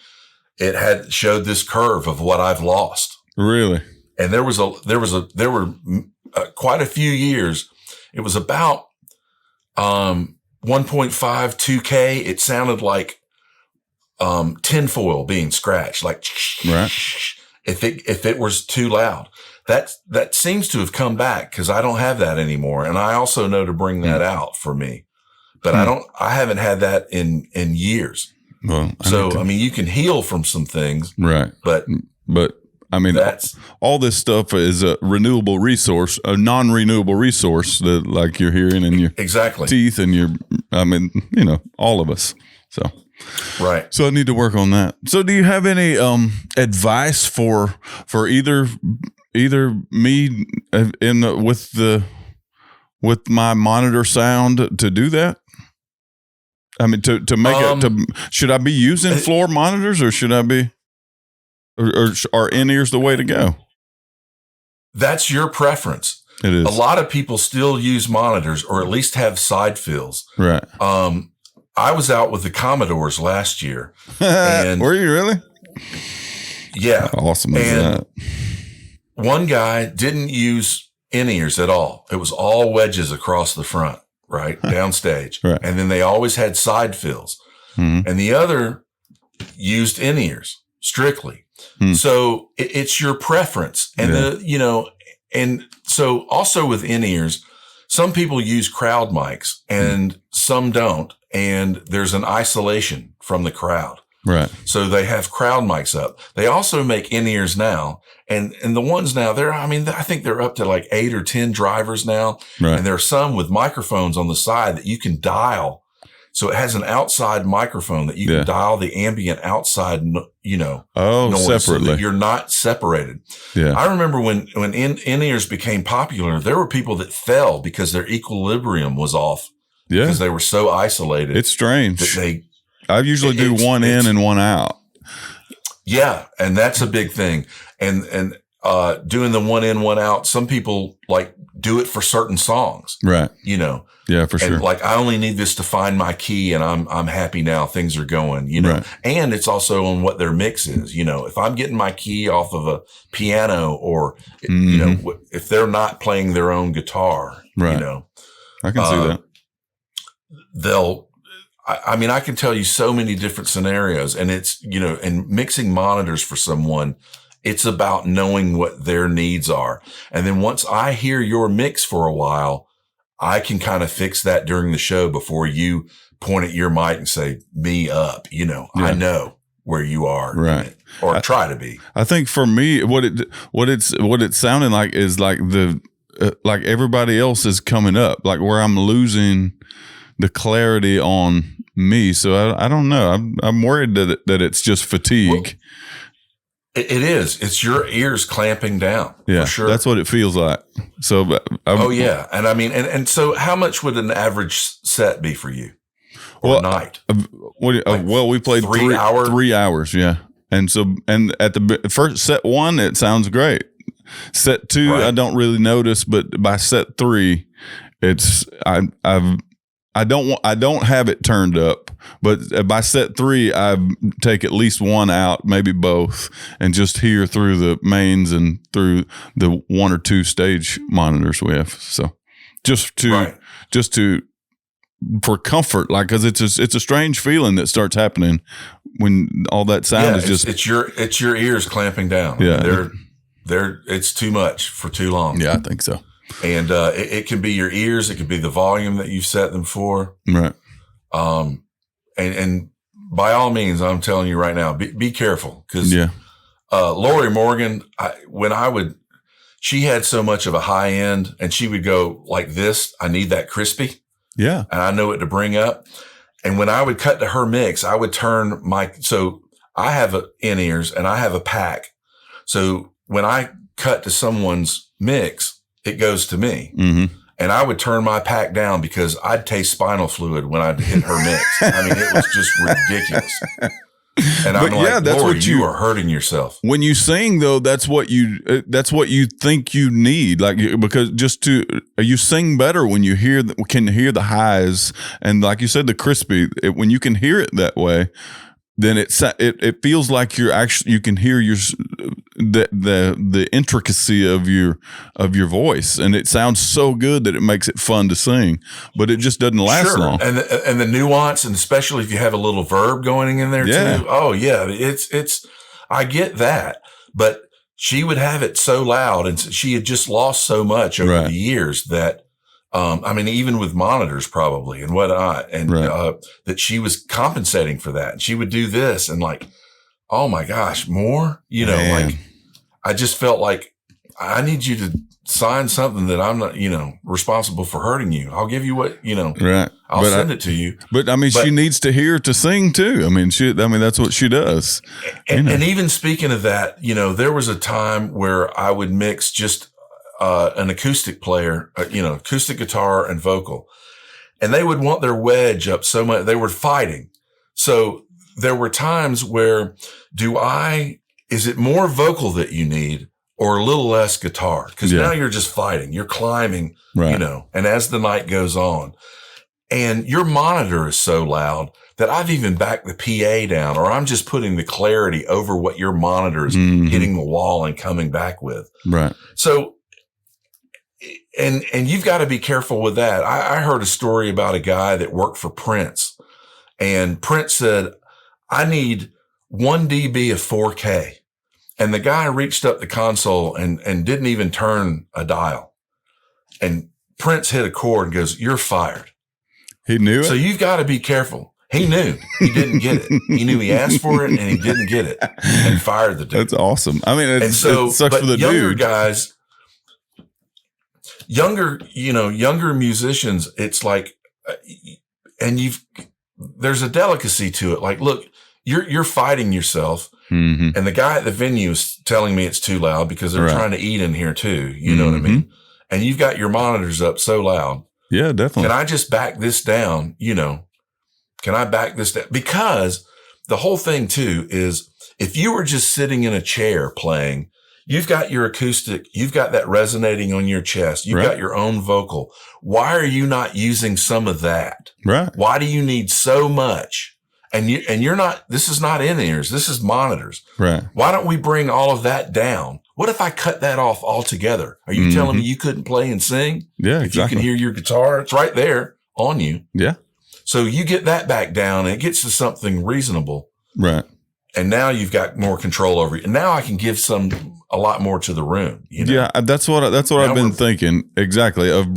it showed this curve of what I've lost. Really? And there were quite a few years. It was about, 1.5, 2K. It sounded like, tinfoil being scratched, like, right. If it was too loud, that seems to have come back because I don't have that anymore. And I also know to bring that out for me, but I haven't had that in years. Well, I mean, you can heal from some things, right? But I mean, all this stuff is a renewable resource, a non-renewable resource that like you're hearing in your teeth and all of us. So. Right. So I need to work on that. So do you have any advice for either me with my monitor sound to do that? I mean, to make should I be using floor monitors, or should I be, or are in-ears the way to go? That's your preference. It is. A lot of people still use monitors, or at least have side fills. Right. I was out with the Commodores last year. And were you really? Yeah. How awesome is that? One guy didn't use in-ears at all. It was all wedges across the front, right? Downstage. Right. And then they always had side fills. And the other used in-ears strictly. So it's your preference. And and so also with in-ears, some people use crowd mics and some don't. And there's an isolation from the crowd. Right. So they have crowd mics up. They also make in-ears now. And the ones now, I think they're up to like 8 or 10 drivers now. Right. And there are some with microphones on the side that you can dial. So it has an outside microphone that you can dial the ambient outside, noise separately. So that you're not separated. Yeah. I remember when in-ears became popular, there were people that fell because their equilibrium was off. Yeah. Because they were so isolated. It's strange. I usually do one in and one out. Yeah. And that's a big thing. And doing the one in, one out, some people like do it for certain songs. Right. Yeah, for sure. Like, I only need this to find my key and I'm happy now. Things are going, Right. And it's also on what their mix is. If I'm getting my key off of a piano or, if they're not playing their own guitar, right. I can see that. I can tell you so many different scenarios, and it's, and mixing monitors for someone It's about knowing what their needs are. And then once I hear your mix for a while, I can kind of fix that during the show before you point at your mic and say, me up, I know where you are. Right. Or try to be. I think for me, what it's sounding like is like like everybody else is coming up, like where I'm losing the clarity on me. So I don't know. I'm worried that it's just fatigue. Well, it is. It's your ears clamping down. Yeah, for sure. That's what it feels like. So, yeah. And I mean, and so how much would an average set be for you? Or night? We played 3 hours. 3 hours. Yeah. And so, and at the first set 1, it sounds great. Set 2, right. I don't really notice, but by set 3, it's I don't have it turned up, but by set 3, I take at least one out, maybe both, and just hear through the mains and through the 1 or 2 stage monitors we have. So just to for comfort, like, cause it's a strange feeling that starts happening when all that sound is just, it's your ears clamping down. Yeah. It's too much for too long. Yeah, I think so. And it can be your ears. It could be the volume that you've set them for. Right. And by all means, I'm telling you right now, be careful. Cause Lorrie Morgan, she had so much of a high end and she would go like this. I need that crispy. Yeah. And I know what to bring up. And when I would cut to her mix, I would turn so I have in-ears and I have a pack. So when I cut to someone's mix, it goes to me. Mm-hmm. And I would turn my pack down because I'd taste spinal fluid when I'd hit her mix. I mean, it was just ridiculous. And I'm like, that's Lord, what you are hurting yourself. When you sing, though, that's what you think you need, like, because you sing better when you can hear the highs, and like you said, the crispy. When you can hear it that way, then it feels like you can hear the intricacy of your voice, and it sounds so good that it makes it fun to sing, but it just doesn't last long. And the nuance, and especially if you have a little verb going in there too. Oh yeah, it's I get that, but she would have it so loud, and she had just lost so much over the years that. I mean, even with monitors probably and whatnot, and that she was compensating for that. And she would do this and like, oh my gosh, more, like I just felt like I need you to sign something that I'm not, responsible for hurting you. I'll give you what, right. I'll send it to you. But I mean, she needs to hear to sing too. I mean, that's what she does. And even speaking of that, there was a time where I would mix just an acoustic player, acoustic guitar and vocal. And they would want their wedge up so much. They were fighting. So there were times where is it more vocal that you need or a little less guitar? Cause now you're just fighting, you're climbing, and as the night goes on and your monitor is so loud that I've even backed the PA down, or I'm just putting the clarity over what your monitor is hitting the wall and coming back with. Right. So, and you've got to be careful with that. I heard a story about a guy that worked for Prince, and Prince said, I need 1 dB of 4K. And the guy reached up the console and didn't even turn a dial. And Prince hit a chord and goes, you're fired. He knew it. So you've got to be careful. He knew he didn't get it. He knew he asked for it and he didn't get it and fired the dude. That's awesome. I mean, it sucks for the younger dude. Guys, younger musicians, it's like, and there's a delicacy to it. Like, look, you're fighting yourself. Mm-hmm. And the guy at the venue is telling me it's too loud because they're trying to eat in here too. You know what I mean? And you've got your monitors up so loud. Yeah, definitely. Can I just back this down? Can I back this down? Because the whole thing too is if you were just sitting in a chair playing, you've got your acoustic, you've got that resonating on your chest. You've got your own vocal. Why are you not using some of that? Right. Why do you need so much? And you're not, this is not in-ears. This is monitors. Right. Why don't we bring all of that down? What if I cut that off altogether? Are you telling me you couldn't play and sing? Yeah, if you can hear your guitar, it's right there on you. Yeah. So you get that back down and it gets to something reasonable. Right. And now you've got more control over it. And now I can give a lot more to the room. You know? Yeah, that's what I've been thinking. Exactly. Of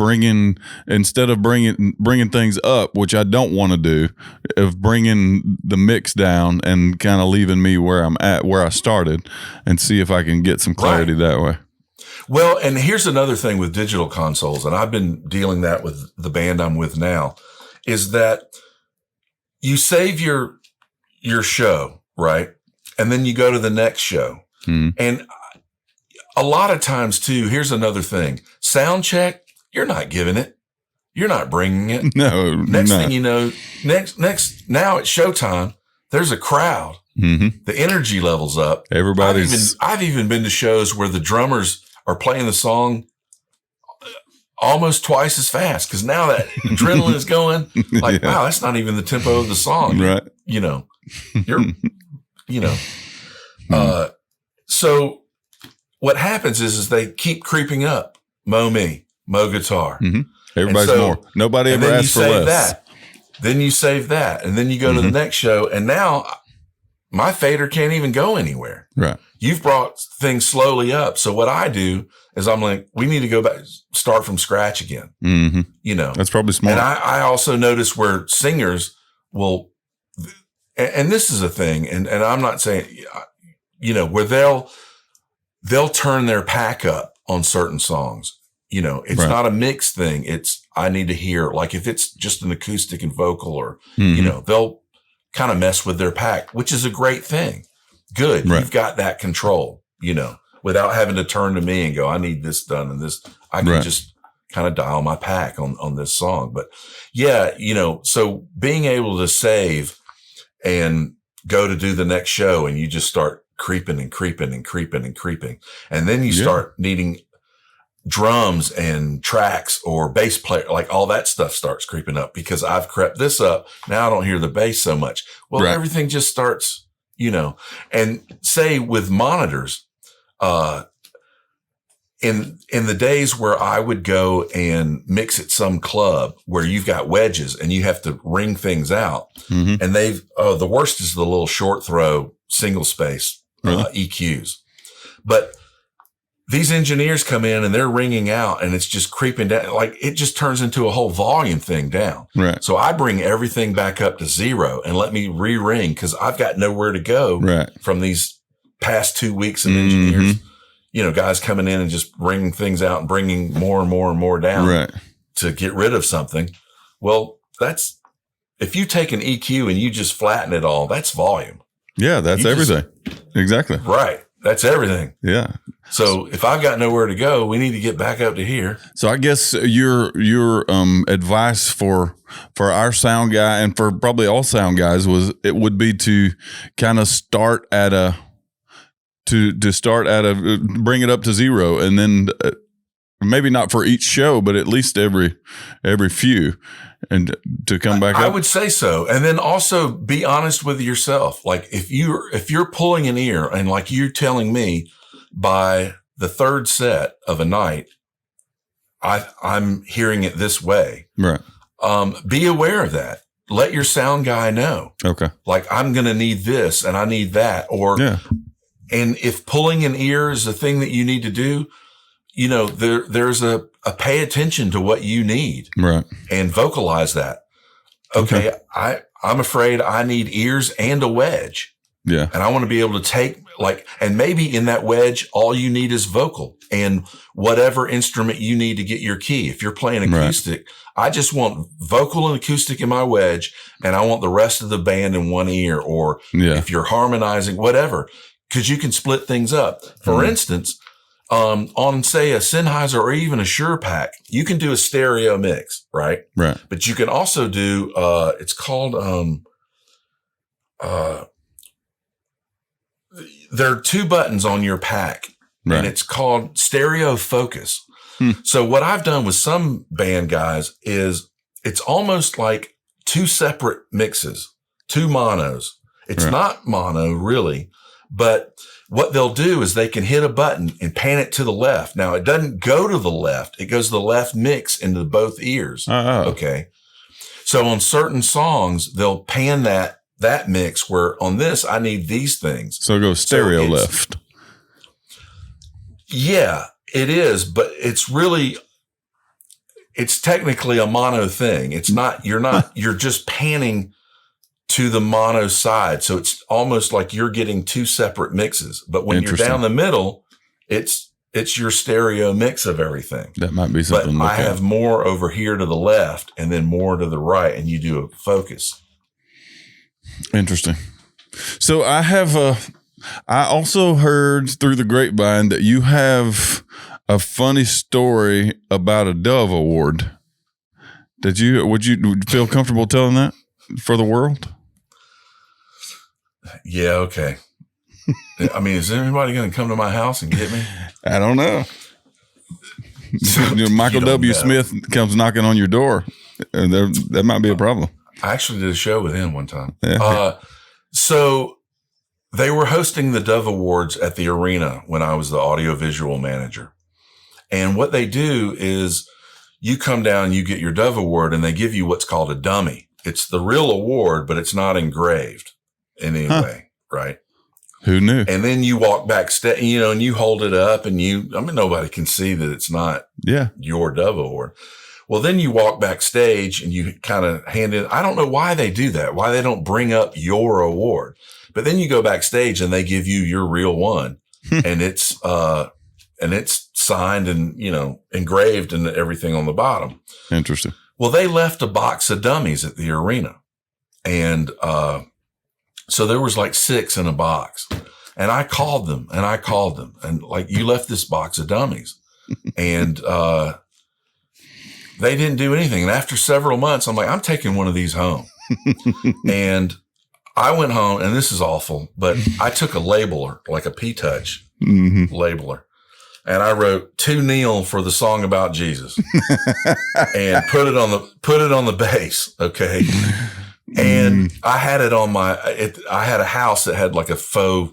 instead of bringing things up, which I don't want to do, of bringing the mix down and kind of leaving me where I'm at, where I started, and see if I can get some clarity that way. Well, and here's another thing with digital consoles, and I've been dealing that with the band I'm with now, is that you save your show, right? And then you go to the next show. And a lot of times too, here's another thing. Sound check, you're not giving it. You're not bringing it. No. Next thing you know, now it's showtime. There's a crowd. Mm-hmm. The energy level's up. I've even been to shows where the drummers are playing the song almost twice as fast because now that adrenaline is going. Like, wow, that's not even the tempo of the song. Right. You know, so what happens is they keep creeping up. Mo guitar. Mm-hmm. Everybody's more. Nobody ever asks for less. Then you save that. And then you go to the next show. And now my fader can't even go anywhere. Right. You've brought things slowly up. So what I do is I'm like, we need to go back, start from scratch again. Mm-hmm. You know, that's probably smart. And I also notice where singers will, and this is a thing, and I'm not saying, you know, where they'll turn their pack up on certain songs. You know, it's not a mix thing. It's, I need to hear, like if it's just an acoustic and vocal or, you know, they'll kind of mess with their pack, which is a great thing. Good. Right. You've got that control, you know, without having to turn to me and go, I need this done and this. I can just kind of dial my pack on this song. But yeah, you know, so being able to save and go to do the next show and you just start creeping and creeping and creeping and creeping. And then you start needing drums and tracks or bass player, like all that stuff starts creeping up because I've crept this up. Now I don't hear the bass so much. Well, everything just starts, you know, and say with monitors, in the days where I would go and mix at some club where you've got wedges and you have to ring things out and the worst is the little short throw single space EQs. But these engineers come in and they're ringing out and it's just creeping down. Like it just turns into a whole volume thing down. Right. So I bring everything back up to 0 and let me re-ring because I've got nowhere to go from these past 2 weeks of engineers, you know, guys coming in and just ringing things out and bringing more and more and more down to get rid of something. Well, that's, if you take an EQ and you just flatten it all, that's volume. Yeah. That's everything. Exactly. Right. That's everything. Yeah. So if I've got nowhere to go, we need to get back up to here. So I guess your advice for our sound guy and for probably all sound guys would be to kind of start at bring it up to 0 and then maybe not for each show, but at least every few and to come back up. I would say so. And then also be honest with yourself. Like if you're pulling an ear and like you're telling me by the third set of a night, I'm hearing it this way. Right. Be aware of that. Let your sound guy know. Okay. Like I'm going to need this and I need that. And if pulling an ear is the thing that you need to do, you know, there's a pay attention to what you need. Right. And vocalize that. Okay. I'm afraid I need ears and a wedge. Yeah. And I want to be able to take and maybe in that wedge, all you need is vocal and whatever instrument you need to get your key. If you're playing acoustic, I just want vocal and acoustic in my wedge and I want the rest of the band in one ear. Or if you're harmonizing, whatever, because you can split things up. For instance, on say a Sennheiser or even a Shure Pack, you can do a stereo mix, right? Right. But you can also do, it's called, there are 2 buttons on your pack and it's called stereo focus. So what I've done with some band guys is it's almost like 2 separate mixes, 2 monos. It's not mono really, but what they'll do is they can hit a button and pan it to the left. Now it doesn't go to the left. It goes to the left mix into both ears. Okay. So on certain songs, they'll pan that that mix, where on this, I need these things. So go stereo left. Yeah, it is. But it's technically a mono thing. It's not, you're just panning to the mono side. So it's almost like you're getting two separate mixes. But when you're down the middle, it's your stereo mix of everything. That might be something. But I have more over here to the left and then more to the right, and you do a focus. Interesting. So I also heard through the grapevine that you have a funny story about a Dove Award. Would you feel comfortable telling that for the world? Yeah. Okay. I mean, is anybody going to come to my house and get me? I don't know. Michael W. Smith comes knocking on your door. That might be a problem. I actually did a show with him one time. Yeah. So they were hosting the Dove Awards at the arena when I was the audiovisual manager. And what they do is you come down, you get your Dove Award, and they give you what's called a dummy. It's the real award, but it's not engraved in any way, right? Who knew? And then you walk backstage, and you hold it up, and nobody can see that it's not your Dove Award. Well, then you walk backstage and you kind of hand in. I don't know why they do that, why they don't bring up your award. But then you go backstage and they give you your real one, and it's signed and, engraved and everything on the bottom. Interesting. Well, they left a box of dummies at the arena. And, so there was like 6 in a box, and I called them and like, you left this box of dummies, and, they didn't do anything. And after several months, I'm like, I'm taking one of these home. And I went home, and this is awful, but I took a labeler, like a P-Touch labeler, and I wrote "To Neil" for the song about Jesus, and put it on the bass. Okay. And I had it on I had a house that had like a faux,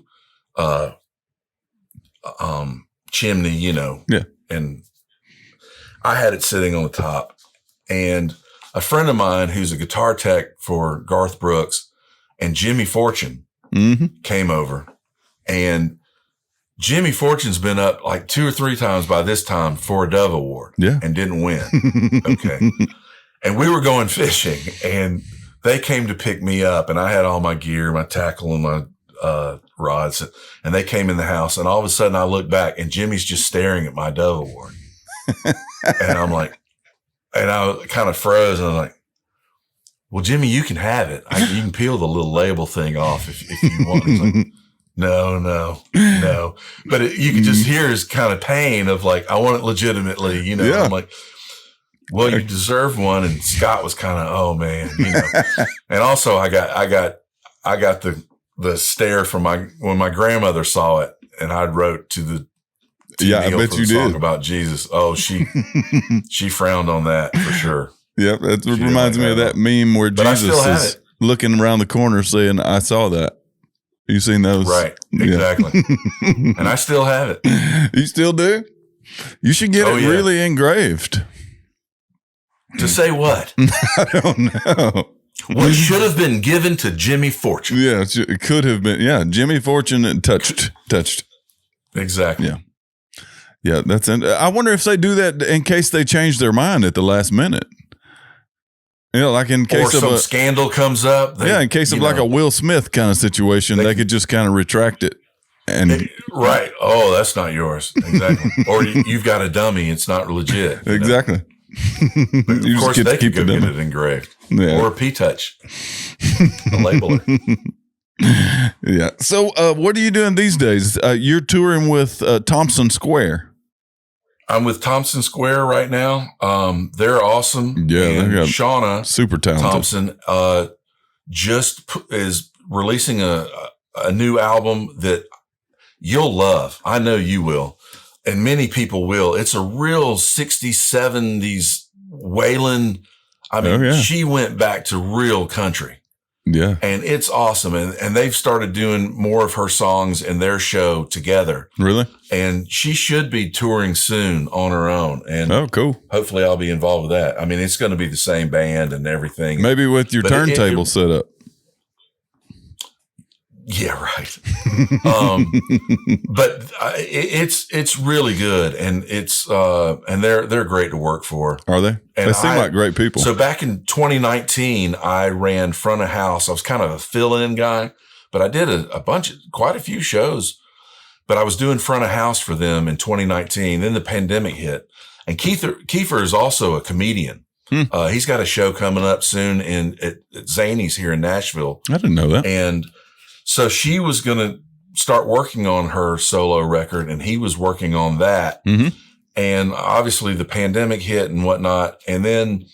chimney, Yeah. And I had it sitting on the top, and a friend of mine who's a guitar tech for Garth Brooks and Jimmy Fortune came over, and Jimmy Fortune's been up like 2 or 3 times by this time for a Dove Award and didn't win. Okay. And we were going fishing, and they came to pick me up, and I had all my gear, my tackle and my rods, and they came in the house, and all of a sudden I look back and Jimmy's just staring at my Dove Award. And I'm like, and I kind of froze, and I'm like, well, Jimmy, you can have it. You can peel the little label thing off if you want. He's like, no. But you could just hear his kind of pain of like, I want it legitimately, Yeah. I'm like, well, you deserve one. And Scott was kind of, oh man, and also I got the stare from when my grandmother saw it, and I wrote to the, I bet you song did. about Jesus. Oh, she frowned on that for sure. Yep. That reminds me of that meme where But Jesus is looking around the corner saying, I saw that. You seen those? Right. Exactly. Yeah. And I still have it. You still do? You should get it really engraved. To say what? I don't know. What should have been given to Jimmy Fortune. Yeah, it could have been. Yeah, Jimmy Fortune touched. Exactly. Yeah. Yeah, that's it. I wonder if they do that in case they change their mind at the last minute. Like in case or of some scandal comes up. In case of like a Will Smith kind of situation, they could just kind of retract it. Right. Oh, that's not yours. Exactly. Or you've got a dummy. It's not legit. Exactly. But of course, they could go get it engraved. Yeah. Or a P-Touch. A labeler. Yeah. So what are you doing these days? You're touring with Thompson Square. I'm with Thompson Square right now. They're awesome. Yeah. And Shauna super talented. Thompson just is releasing a new album that you'll love. I know you will. And many people will. It's a real 60s, 70s Waylon. I mean, she went back to real country. Yeah. And it's awesome. And they've started doing more of her songs in their show together. Really? And she should be touring soon on her own. And cool. Hopefully I'll be involved with that. I mean, it's going to be the same band and everything. Maybe with your turntable set up. Yeah, right. But it's really good, and and they're great to work for. Are they? And they seem like great people. So back in 2019, I ran front of house. I was kind of a fill-in guy, but I did quite a few shows. But I was doing front of house for them in 2019. Then the pandemic hit, and Kiefer is also a comedian. He's got a show coming up soon at Zany's here in Nashville. I didn't know that. And so she was going to start working on her solo record, and he was working on that. Mm-hmm. And obviously the pandemic hit and whatnot. And then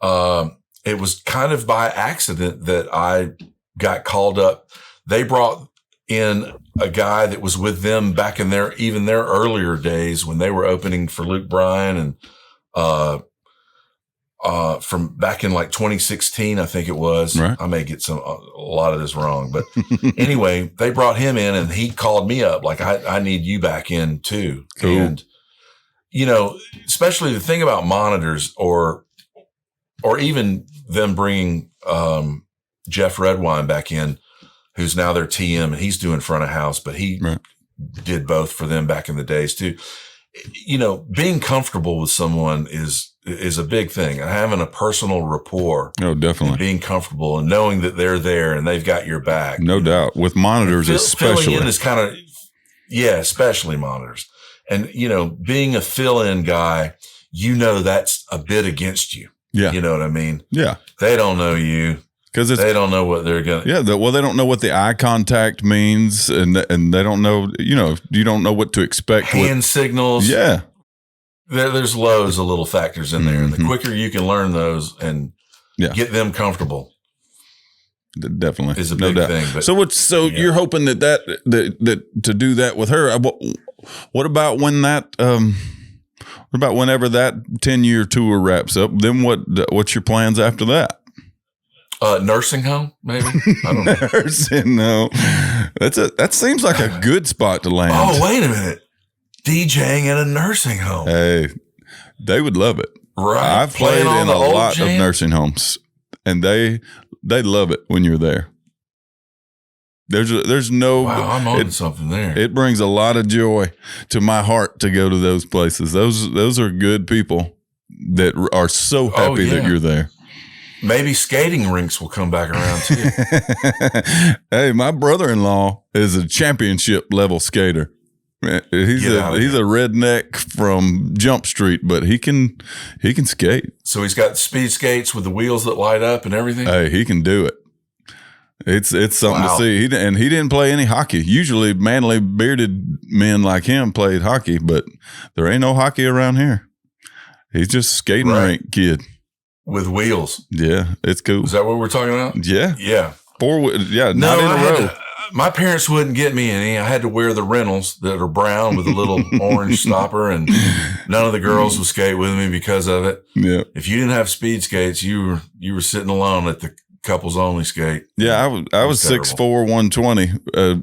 it was kind of by accident that I got called up. They brought in a guy that was with them back in their earlier days when they were opening for Luke Bryan, and from back in like 2016, I think it was. Right. I may get a lot of this wrong, but anyway, they brought him in, and he called me up like, I need you back in too. Cool. And, you know, especially the thing about monitors or even them bringing, Jeff Redwine back in, who's now their TM, and he's doing front of house, but he did both for them back in the days too. You know, being comfortable with someone is a big thing, and having a personal rapport. Oh, definitely. And being comfortable and knowing that they're there and they've got your back. No doubt. With monitors, especially. Filling in is kind of, especially monitors. And, you know, being a fill-in guy, you know, that's a bit against you. Yeah. You know what I mean? Yeah. They don't know you. Because they don't know what they're going to. Yeah. They don't know what the eye contact means, and they don't know, you know, you don't know what to expect. Hand signals. Yeah. There's loads of little factors in there. And the quicker you can learn those and get them comfortable. Definitely. Is a big thing. But, you're hoping that to do that with her. What about when that, what about whenever that 10-year tour wraps up? Then what's your plans after that? Nursing home, maybe. I don't know. Nursing home. That seems like a good spot to land. Oh, wait a minute. DJing in a nursing home. Hey, they would love it. Right. I've played in a lot of nursing homes, and they love it when you're there. There's no. Wow, I'm on to something there. It brings a lot of joy to my heart to go to those places. Those are good people that are so happy that you're there. Maybe skating rinks will come back around too. Hey, my brother-in-law is a championship level skater. He's a redneck from Jump Street, but he can skate. So he's got speed skates with the wheels that light up and everything. Hey, he can do it. It's something to see. He didn't play any hockey. Usually, manly bearded men like him played hockey, but there ain't no hockey around here. He's just a skating rink kid with wheels. Yeah, it's cool. Is that what we're talking about? Yeah, yeah. Not in a row. My parents wouldn't get me any. I had to wear the rentals that are brown with a little orange stopper, and none of the girls would skate with me because of it. Yeah. If you didn't have speed skates, you were sitting alone at the couples only skate. Yeah, I was 6'4", 120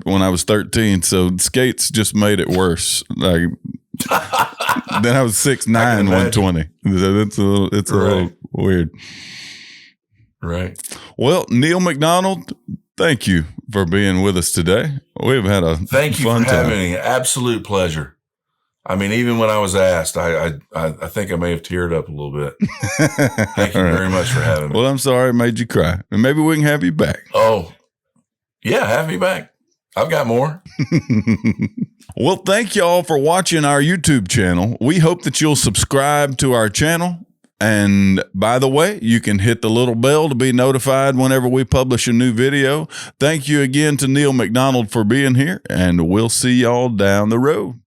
when I was 13, so skates just made it worse. Like then I was 6'9", 120. So it's a little weird. Right. Well, Neil McDonald, thank you for being with us today. We've had a thank you fun for time. having me. Absolute pleasure. I mean, even when I was asked, I think I may have teared up a little bit. Thank you very much for having me. Well, I'm sorry I made you cry. And maybe we can have you back. Oh, yeah, have me back. I've got more. Well, thank y'all for watching our YouTube channel. We hope that you'll subscribe to our channel. And by the way, you can hit the little bell to be notified whenever we publish a new video. Thank you again to Neil McDonald for being here, and we'll see y'all down the road.